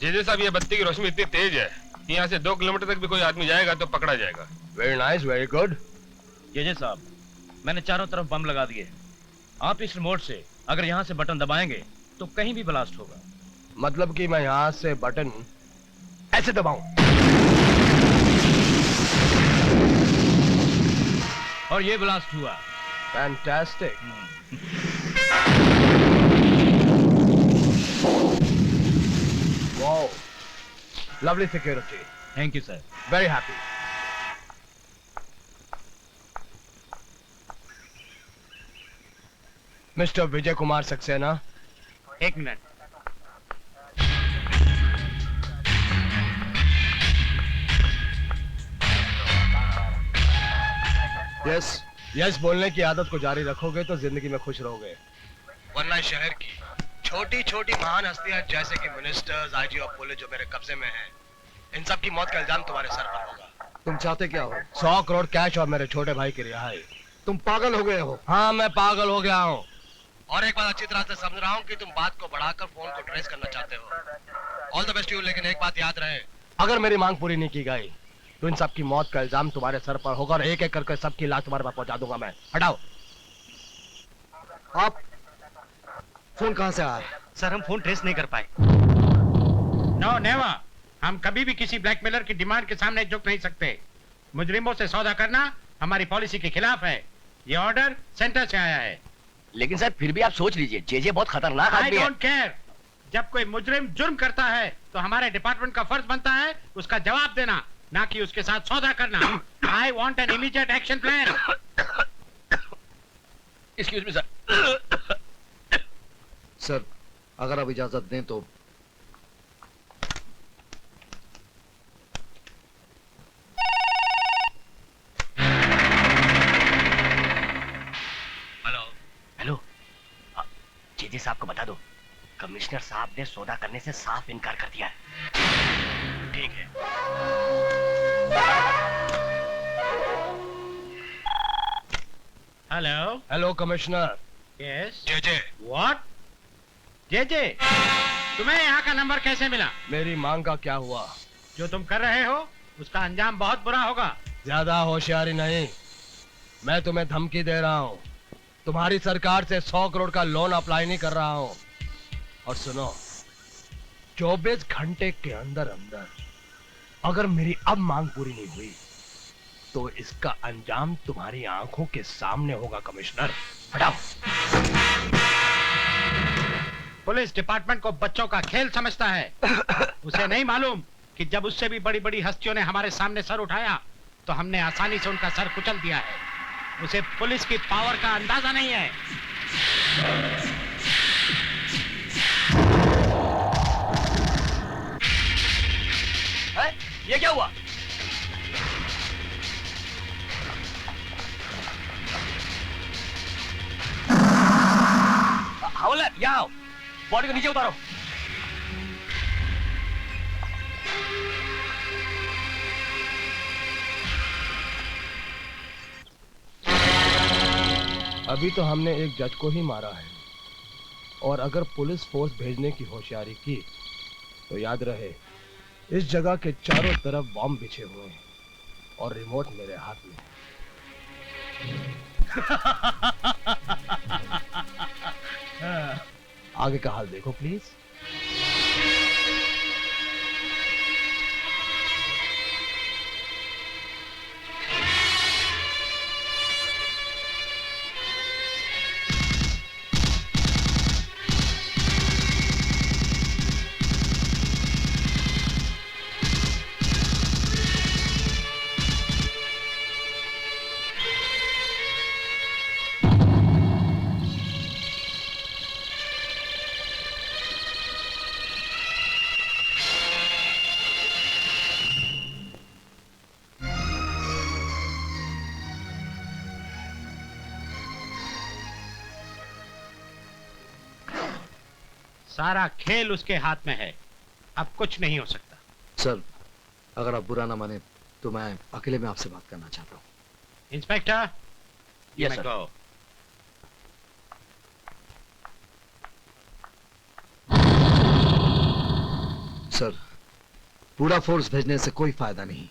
Speaker 12: जेजे साहब, ये बत्ती की रोशनी इतनी तेज है कि यहाँ से 2 किलोमीटर तक भी कोई आदमी जाएगा तो पकड़ा जाएगा।
Speaker 8: Very nice, very good.
Speaker 16: JJ साहब, मैंने चारों तरफ बम लगा दिए। आप इस रिमोट से अगर यहाँ से बटन दबाएंगे तो कहीं भी ब्लास्ट होगा।
Speaker 8: मतलब कि मैं यहाँ से बटन ऐसे दबाऊं
Speaker 16: और ये ब्लास्ट हुआ।
Speaker 8: Fantastic. Wow, lovely security.
Speaker 16: Thank you sir.
Speaker 8: Very happy. Mister Vijay Kumar Saxena.
Speaker 10: एक मिनट।
Speaker 8: यस यस बोलने की आदत को जारी रखोगे तो जिंदगी में खुश रहोगे, वरना शहर की छोटी छोटी महान हस्तियां जैसे कि मिनिस्टर्स, आईजी और पुलिस जो मेरे कब्जे में हैं, इन सब की मौत का इल्जाम तुम्हारे सर पर होगा।
Speaker 2: तुम चाहते क्या हो?
Speaker 8: 100 करोड़ कैश और मेरे छोटे भाई की रिहाई।
Speaker 2: तुम पागल हो गए हो?
Speaker 8: हाँ, मैं पागल हो गया हूँ। और एक बात अच्छी तरह से समझ रहा हूँ कि तुम बात को बढ़ाकर फोन को ट्रेस करना चाहते हो। All the best you. लेकिन एक बात याद रहे, अगर मेरी मांग पूरी नहीं की गई तो इन सब की मौत का इल्जाम तुम्हारे सर पर होगा और एक एक करके सबकी लाश तुम्हारे पास पहुंचा दूंगा मैं। हटाओ।
Speaker 2: आप फोन कहां से आया?
Speaker 10: सर, हम फोन ट्रेस नहीं कर पाए। No never. हम कभी भी किसी ब्लैकमेलर की डिमांड के सामने झुक नहीं सकते। मुजरिमों से सौदा करना हमारी पॉलिसी के खिलाफ है। ये ऑर्डर सेंटर से आया है।
Speaker 14: लेकिन सर फिर भी आप सोच लीजिए, जेजे बहुत खतरनाक
Speaker 10: आई
Speaker 14: आदमी है।
Speaker 10: Don't care. जब कोई मुजरिम जुर्म करता है तो हमारे डिपार्टमेंट का फर्ज बनता है उसका जवाब देना, ना कि उसके साथ सौदा करना। I want an immediate action plan.
Speaker 14: Excuse me sir.
Speaker 2: Sir, अगर आप इजाजत दें तो।
Speaker 14: हेलो हेलो, जेजे साहब को बता दो, कमिश्नर साहब ने सौदा करने से साफ इनकार कर दिया है। ठीक है।
Speaker 10: Hello
Speaker 8: hello commissioner.
Speaker 10: Yes
Speaker 8: JJ.
Speaker 10: What? JJ, तुम्हें यहाँ का नंबर कैसे मिला?
Speaker 8: मेरी मांग का क्या हुआ?
Speaker 10: जो तुम कर रहे हो उसका अंजाम बहुत बुरा होगा।
Speaker 8: ज्यादा होशियारी नहीं, मैं तुम्हें धमकी दे रहा हूँ।
Speaker 7: तुम्हारी सरकार से 100 करोड़ का लोन अप्लाई नहीं कर रहा हूं। और सुनो, 24 घंटे के अंदर अंदर अगर मेरी अब मांग पूरी नहीं हुई तो इसका अंजाम तुम्हारी आंखों के सामने होगा। कमिश्नर, हटाओ।
Speaker 10: पुलिस डिपार्टमेंट को बच्चों का खेल समझता है। उसे नहीं मालूम कि जब उससे भी बड़ी बड़ी हस्तियों ने हमारे सामने सर उठाया तो हमने आसानी से उनका सर कुचल दिया है। उसे पुलिस की पावर का अंदाजा नहीं है।
Speaker 14: ये क्या हुआ? हवलदार, यहाँ आओ। बॉडी को नीचे उतारो।
Speaker 7: अभी तो हमने एक जज को ही मारा है, और अगर पुलिस फोर्स भेजने की होशियारी की तो याद रहे, इस जगह के चारों तरफ बॉम्ब बिछे हुए हैं और रिमोट मेरे हाथ में है। आगे का हाल देखो प्लीज।
Speaker 10: सारा खेल उसके हाथ में है, अब कुछ नहीं हो सकता।
Speaker 2: सर, अगर आप बुरा ना माने तो मैं अकेले में आपसे बात करना चाहता हूँ।
Speaker 10: Inspector,
Speaker 14: yes sir.
Speaker 10: Go.
Speaker 2: Sir, पूरा फोर्स भेजने से कोई फायदा नहीं।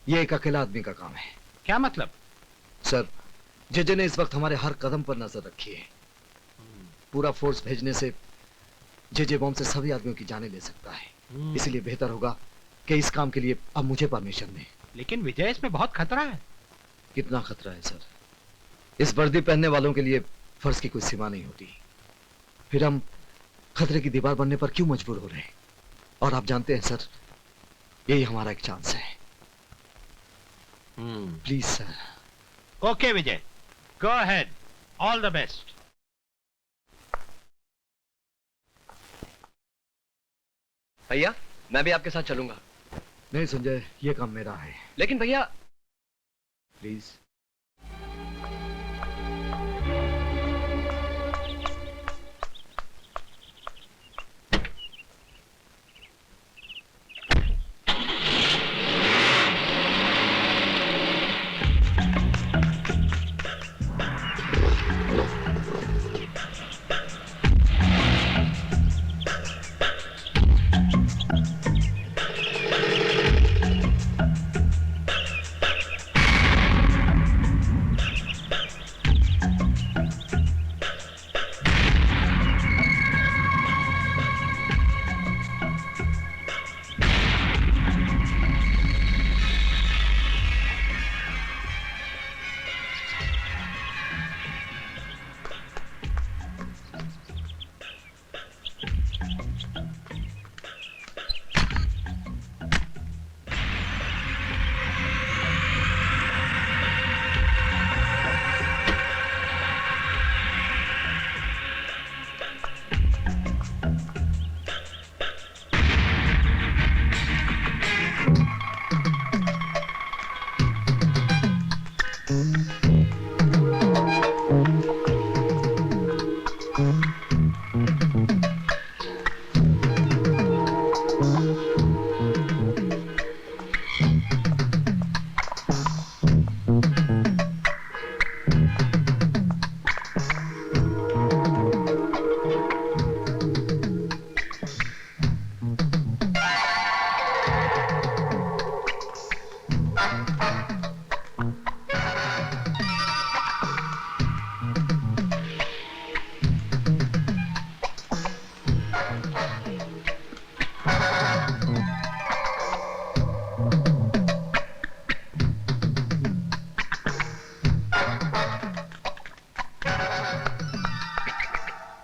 Speaker 2: ये एक अकेला आदमी का काम है।
Speaker 10: क्या मतलब?
Speaker 2: सर, जेजे ने इस वक्त हमारे हर कदम पर नजर रखी है। पूरा फोर्स भेजने से जेजे बॉम्ब से सभी आदमियों की जानें ले सकता है। इसलिए बेहतर होगा कि इस काम के लिए अब मुझे परमिशन दें।
Speaker 10: लेकिन विजय, इसमें बहुत खतरा है।
Speaker 2: कितना खतरा है सर? इस वर्दी पहनने वालों के लिए फर्ज की कोई सीमा नहीं होती। फिर हम खतरे की दीवार बनने पर क्यों मजबूर हो रहे हैं? और आप जानते हैं सर, यही हमारा एक चांस है। Please sir.
Speaker 10: Okay Vijay, go ahead, all the best.
Speaker 14: भैया, मैं भी आपके साथ चलूंगा।
Speaker 2: नहीं संजय, ये काम मेरा है।
Speaker 14: लेकिन भैया,
Speaker 2: प्लीज।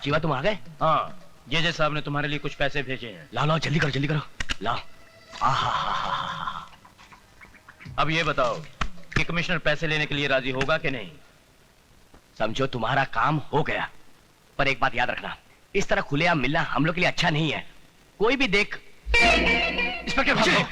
Speaker 14: शिवा तुम आ गए?
Speaker 16: हाँ, जेजे साहब ने तुम्हारे लिए कुछ पैसे भेजे हैं।
Speaker 14: लाओ लाओ जल्दी करो लाओ।
Speaker 16: अब ये बताओ कि कमिश्नर पैसे लेने के लिए राजी होगा कि नहीं?
Speaker 14: समझो तुम्हारा काम हो गया, पर एक बात याद रखना, इस तरह खुलेआम मिलना हम लोग के लिए अच्छा नहीं है। कोई भी देख। इंस्पेक्टर भागो।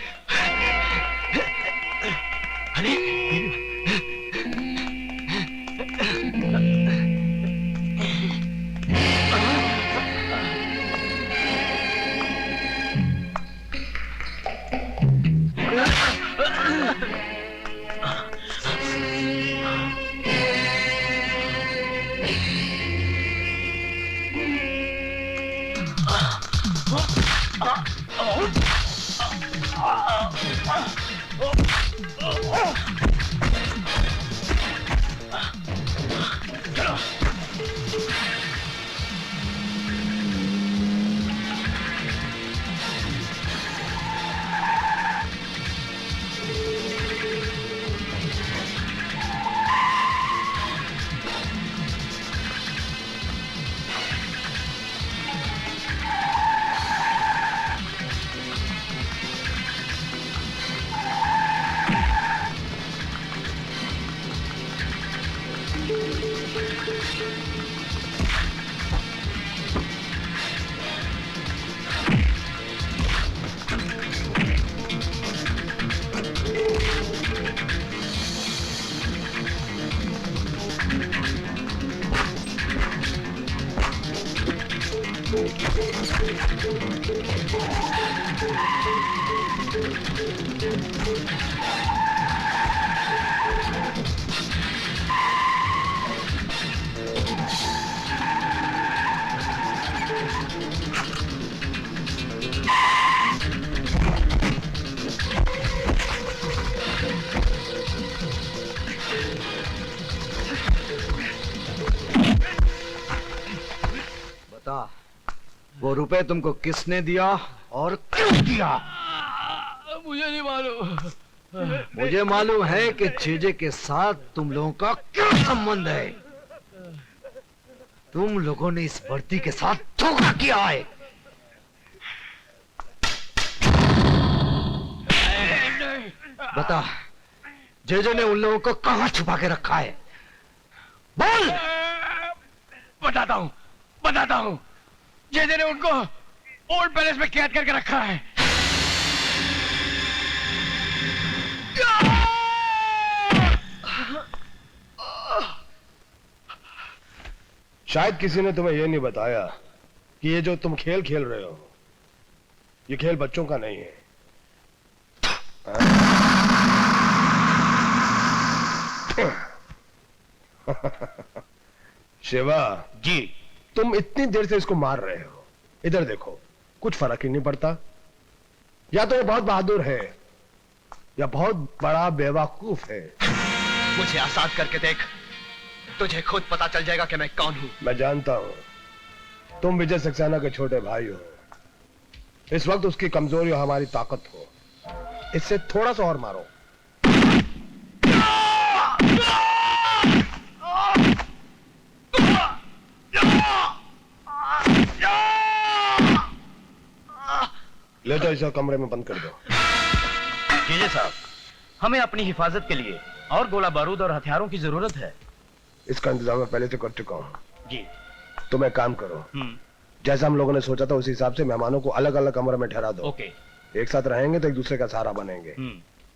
Speaker 2: बता, वो रुपए तुमको किसने दिया और क्यों दिया?
Speaker 14: मुझे नहीं मालूम।
Speaker 2: मुझे मालूम है कि जेजे के साथ तुम लोगों का क्या संबंध है। तुम लोगों ने इस वर्दी के साथ धोखा किया है। बता, जेजे ने उन लोगों को कहां छुपा के रखा है? बोल।
Speaker 14: बताता हूँ। जेजे ने उनको ओल्ड पैलेस में कैद करके रखा है।
Speaker 8: शायद किसी ने तुम्हें यह नहीं बताया कि ये जो तुम खेल खेल रहे हो, ये खेल बच्चों का नहीं है। शिवा
Speaker 14: जी,
Speaker 8: तुम इतनी देर से इसको मार रहे हो, इधर देखो, कुछ फर्क ही नहीं पड़ता। या तो ये बहुत बहादुर है या बहुत बड़ा बेवकूफ है।
Speaker 9: मुझे आजाद करके देख, तुझे खुद पता चल जाएगा कि मैं कौन हूं।
Speaker 8: मैं जानता हूं, तुम विजय सक्सेना के छोटे भाई हो। इस वक्त उसकी कमजोरी और हमारी ताकत हो। इससे थोड़ा सा और मारो। ले तो इसे कमरे में बंद कर दो।
Speaker 16: जेजे साहब, हमें अपनी हिफाजत के लिए और गोला बारूद और हथियारों की जरूरत है।
Speaker 8: इसका इंतजाम मैं पहले से कर चुका हूं।
Speaker 16: जी।
Speaker 8: तुम एक काम करो, जैसा हम लोगों ने सोचा था उसी हिसाब से मेहमानों को अलग अलग कमरे में ठहरा दो।
Speaker 16: ओके।
Speaker 8: एक साथ रहेंगे तो एक दूसरे का सहारा बनेंगे।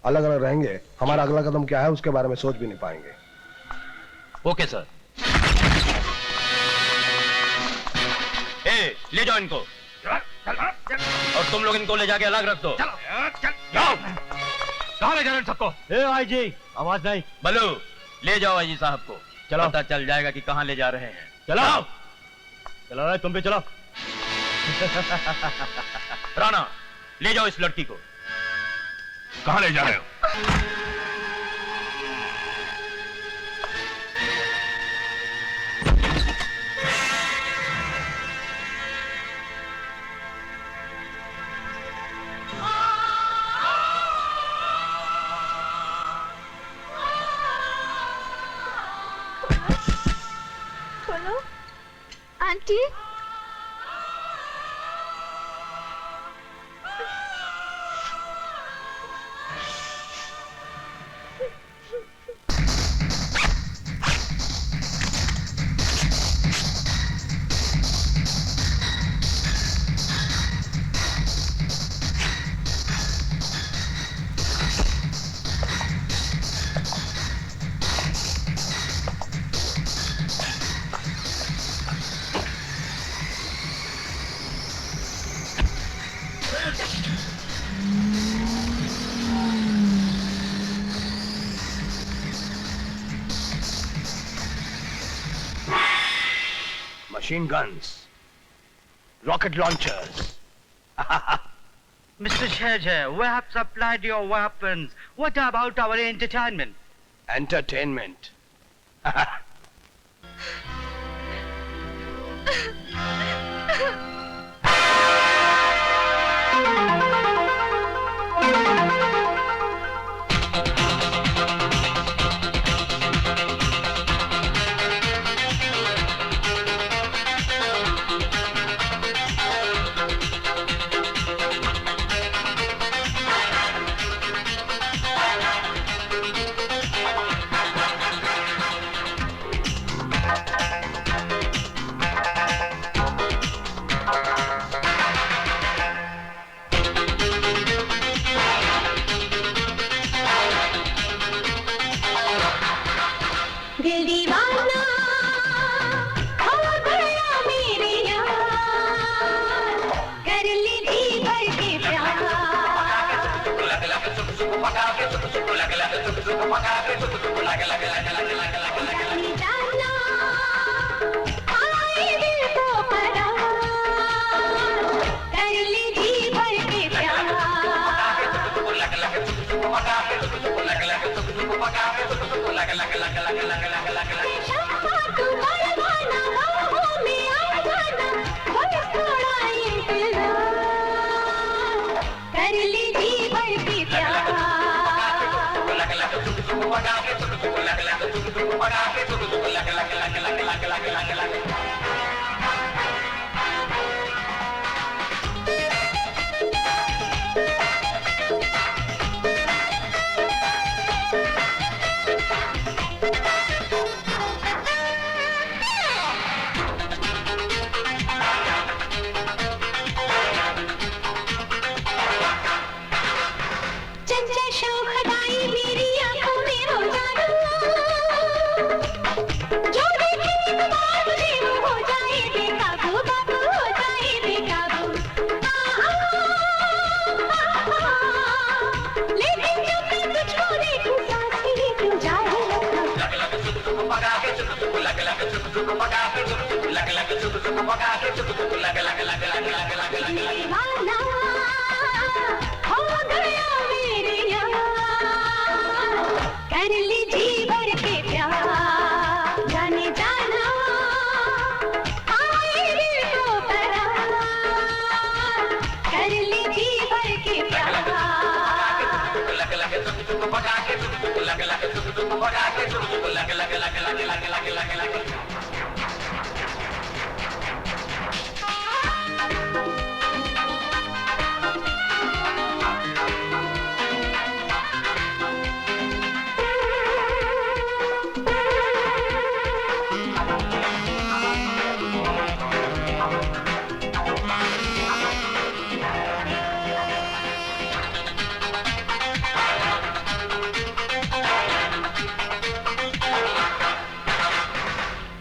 Speaker 8: अलग अलग रहेंगे, हमारा अगला कदम क्या है उसके बारे में सोच भी नहीं पाएंगे।
Speaker 16: Okay sir. ले जाओ इनको, और तुम लोग इनको ले जाके अलग रख दो। जाओ। कहाँ ले जा रहे हैं सबको?
Speaker 10: आई जी, आवाज नहीं।
Speaker 16: बल्लू, ले जाओ आई जी साहब को।
Speaker 10: चलो।
Speaker 16: पता चल जाएगा कि कहाँ ले जा रहे हैं।
Speaker 10: चलो चलो, तुम भी चलो।
Speaker 16: राणा, ले जाओ इस लड़की को।
Speaker 3: कहाँ ले जा रहे हो?
Speaker 11: Aunty,
Speaker 8: machine guns, rocket launchers.
Speaker 10: Mr. JJ, we have supplied your weapons. What about our entertainment?
Speaker 8: Entertainment.
Speaker 5: दिल दीवाना हो गया मेरे यार, कर ली जी भर के प्यार। जाना आए दिल को करार, कर ली जी भर के प्यार। कर ली जी भर के प्यार। चंचल शोखदाई मेरी आंखों में हो जादू, जो देखे एक बार मुझे वो हो जाए बेकाबू, बाबू हो जाए बेकाबू। लेकिन जब मैं तुझको देखूं सांस ही क्यों जाए दीवाना हो गया मेरे यार, कर ली जी भर के प्यार। जाने जाना आए दिल को करार, कर ली जी भर के प्यार।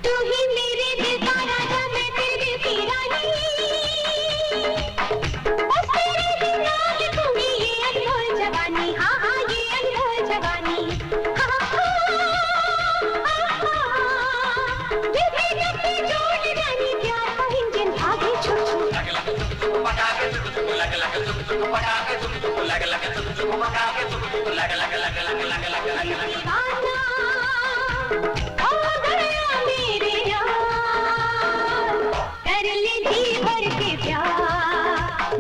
Speaker 5: तू ही मेरे दिल का राजा, मैं तेरी की रानी। बस तेरे बिना लिखूंगी ये अनमोल जवानी। हाँ हाँ ये अनमोल जवानी। हाँ विधि गति जोड़ जानी, प्यार का इंजन भागे छू छू। दीवाना हो गया मेरे यार, कर ली जी भर के प्यार।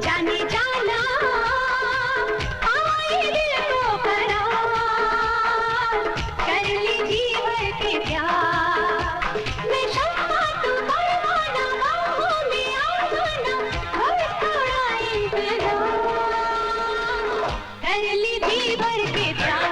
Speaker 5: जाने जाना आए दिल को करार, कर ली जी भर के प्यार। मैं शम्मा तू परवाना, बाहों में आ जाना, बस थोड़ा इंतजार, कर ली जी भर के प्यार।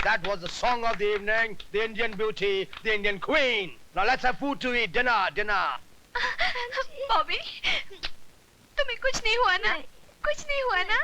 Speaker 8: That was the song of the evening, the Indian beauty, the Indian queen. Now let's have food to eat, dinner, dinner.
Speaker 11: Bobby, तुम्हें कुछ नहीं हुआ ना? कुछ नहीं हुआ ना?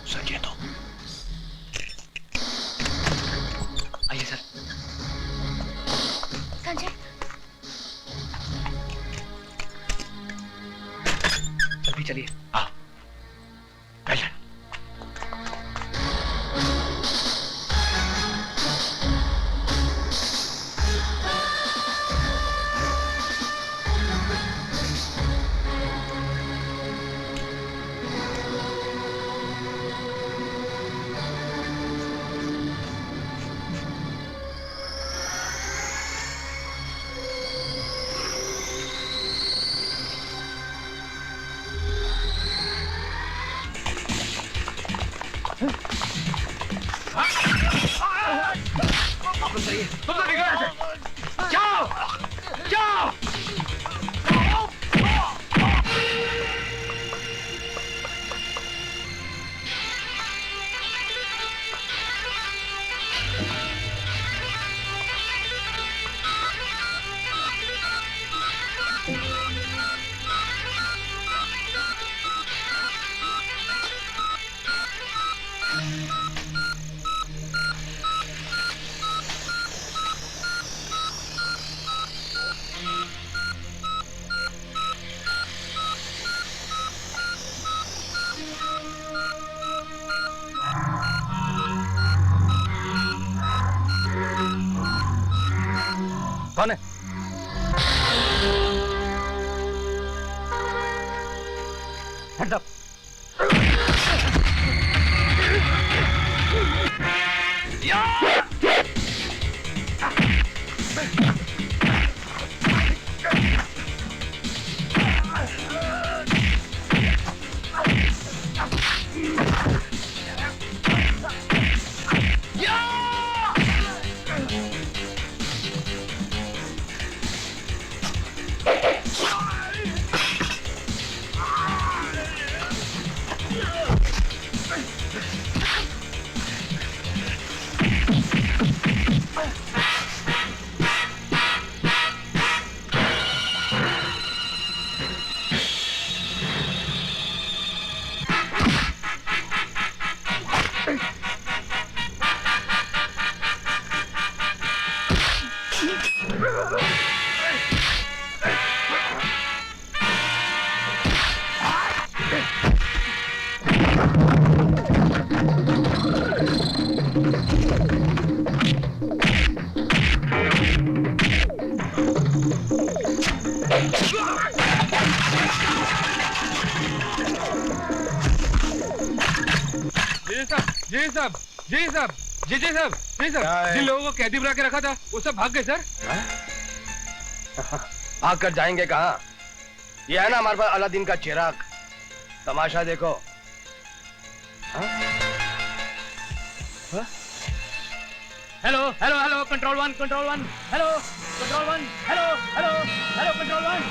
Speaker 9: सोचिए तो। आइए सर।
Speaker 11: संजय,
Speaker 9: जल्दी चलिए। हाँ, पहले
Speaker 13: जाओ जाओ।
Speaker 7: कौन है? Hands up.
Speaker 3: जी साहब, जी साहब, जी साहब, जी साहब, जिन लोगों को कैदी बना के रखा था वो सब भाग गए सर।
Speaker 8: भाग कर जाएंगे कहाँ? ये है ना हमारे पास अलादीन का चिराग। तमाशा देखो।
Speaker 14: Hello hello hello control one, hello control one, hello hello hello control one,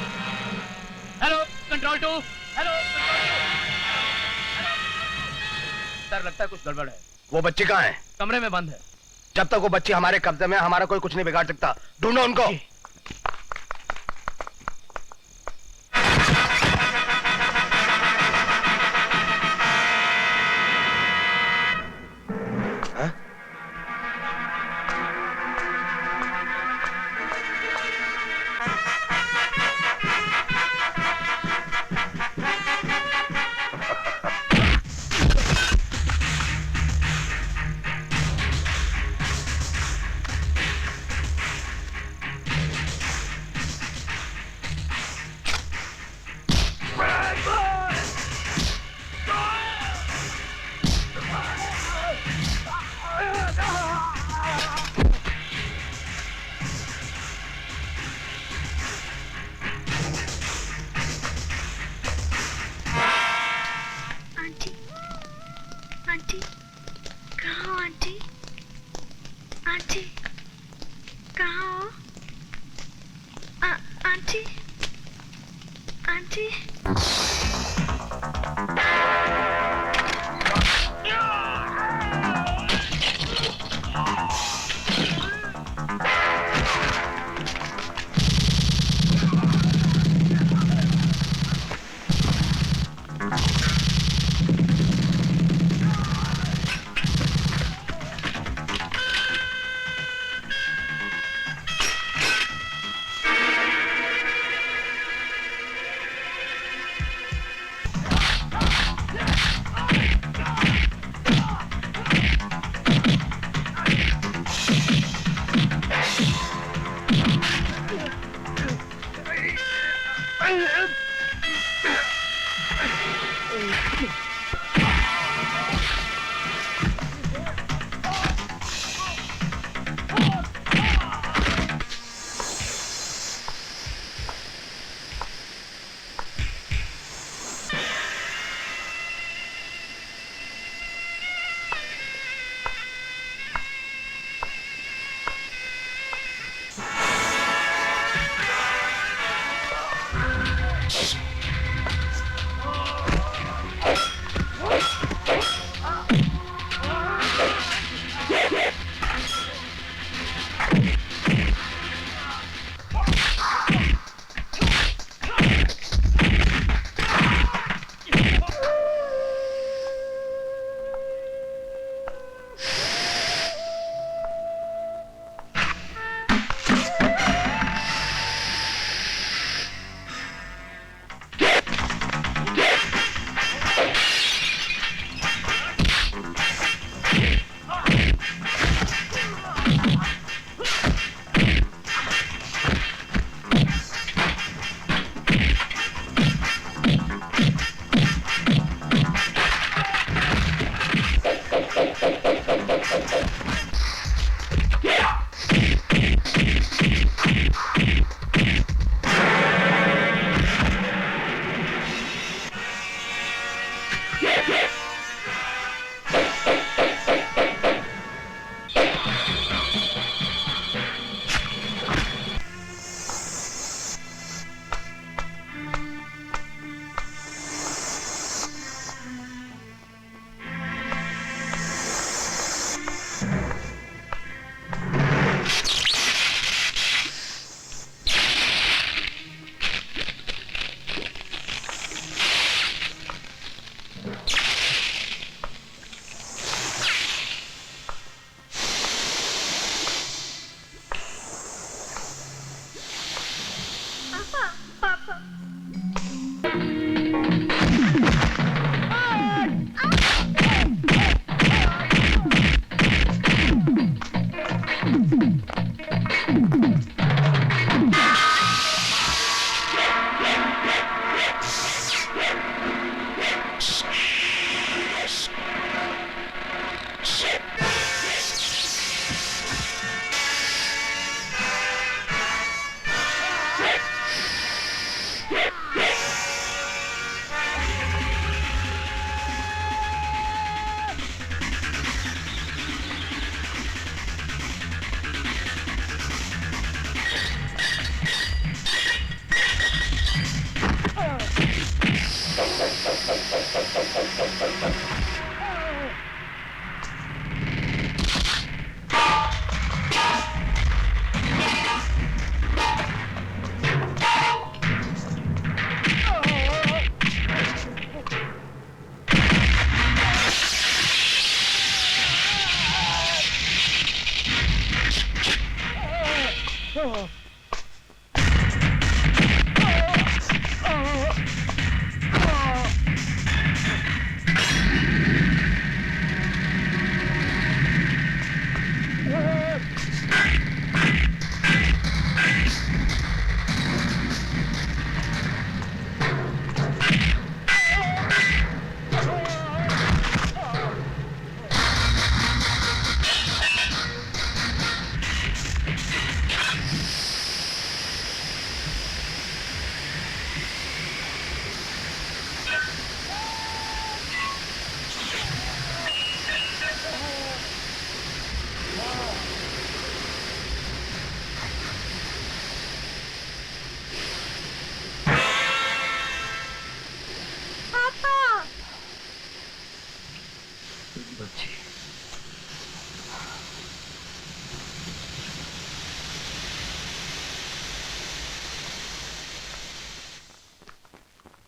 Speaker 14: hello control two, hello sir, लगता है कुछ गड़बड़ है।
Speaker 8: वो बच्ची कहाँ है?
Speaker 14: कमरे में बंद है।
Speaker 8: जब तक वो बच्ची हमारे कब्जे में है, हमारा कोई कुछ नहीं बिगाड़ सकता। ढूंढो उनको।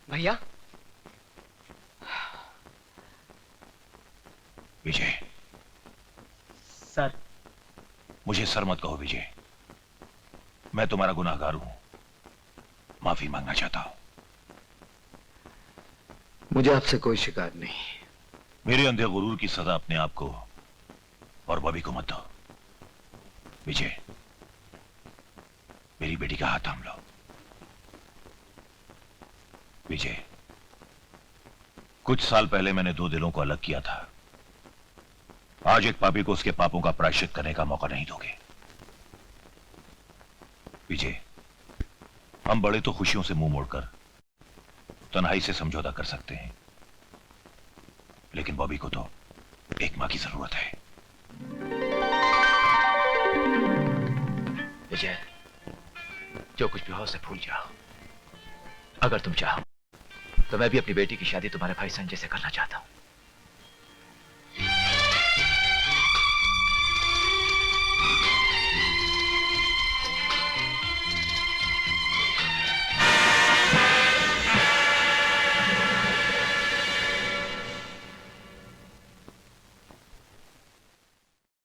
Speaker 9: भैया
Speaker 17: विजय।
Speaker 9: सर।
Speaker 17: मुझे सर मत कहो विजय, मैं तुम्हारा गुनाहगार हूं, माफी मांगना चाहता हूं।
Speaker 2: मुझे आपसे कोई शिकायत नहीं।
Speaker 17: मेरे अंधे गुरूर की सजा अपने आप को और बॉबी को मत दो। विजय, मेरी बेटी का हाथ थाम लो। विजय, कुछ साल पहले मैंने दो दिलों को अलग किया था। आज एक पापी को उसके पापों का प्रायश्चित करने का मौका नहीं दोगे। विजय, हम बड़े तो खुशियों से मुंह मोड़कर तन्हाई से समझौता कर सकते हैं, लेकिन बॉबी को तो एक मां की जरूरत है।
Speaker 9: विजय, जो कुछ भी हो उसे भूल जाओ। अगर तुम चाहो तो मैं भी अपनी बेटी की शादी तुम्हारे भाई संजय से करना चाहता हूं।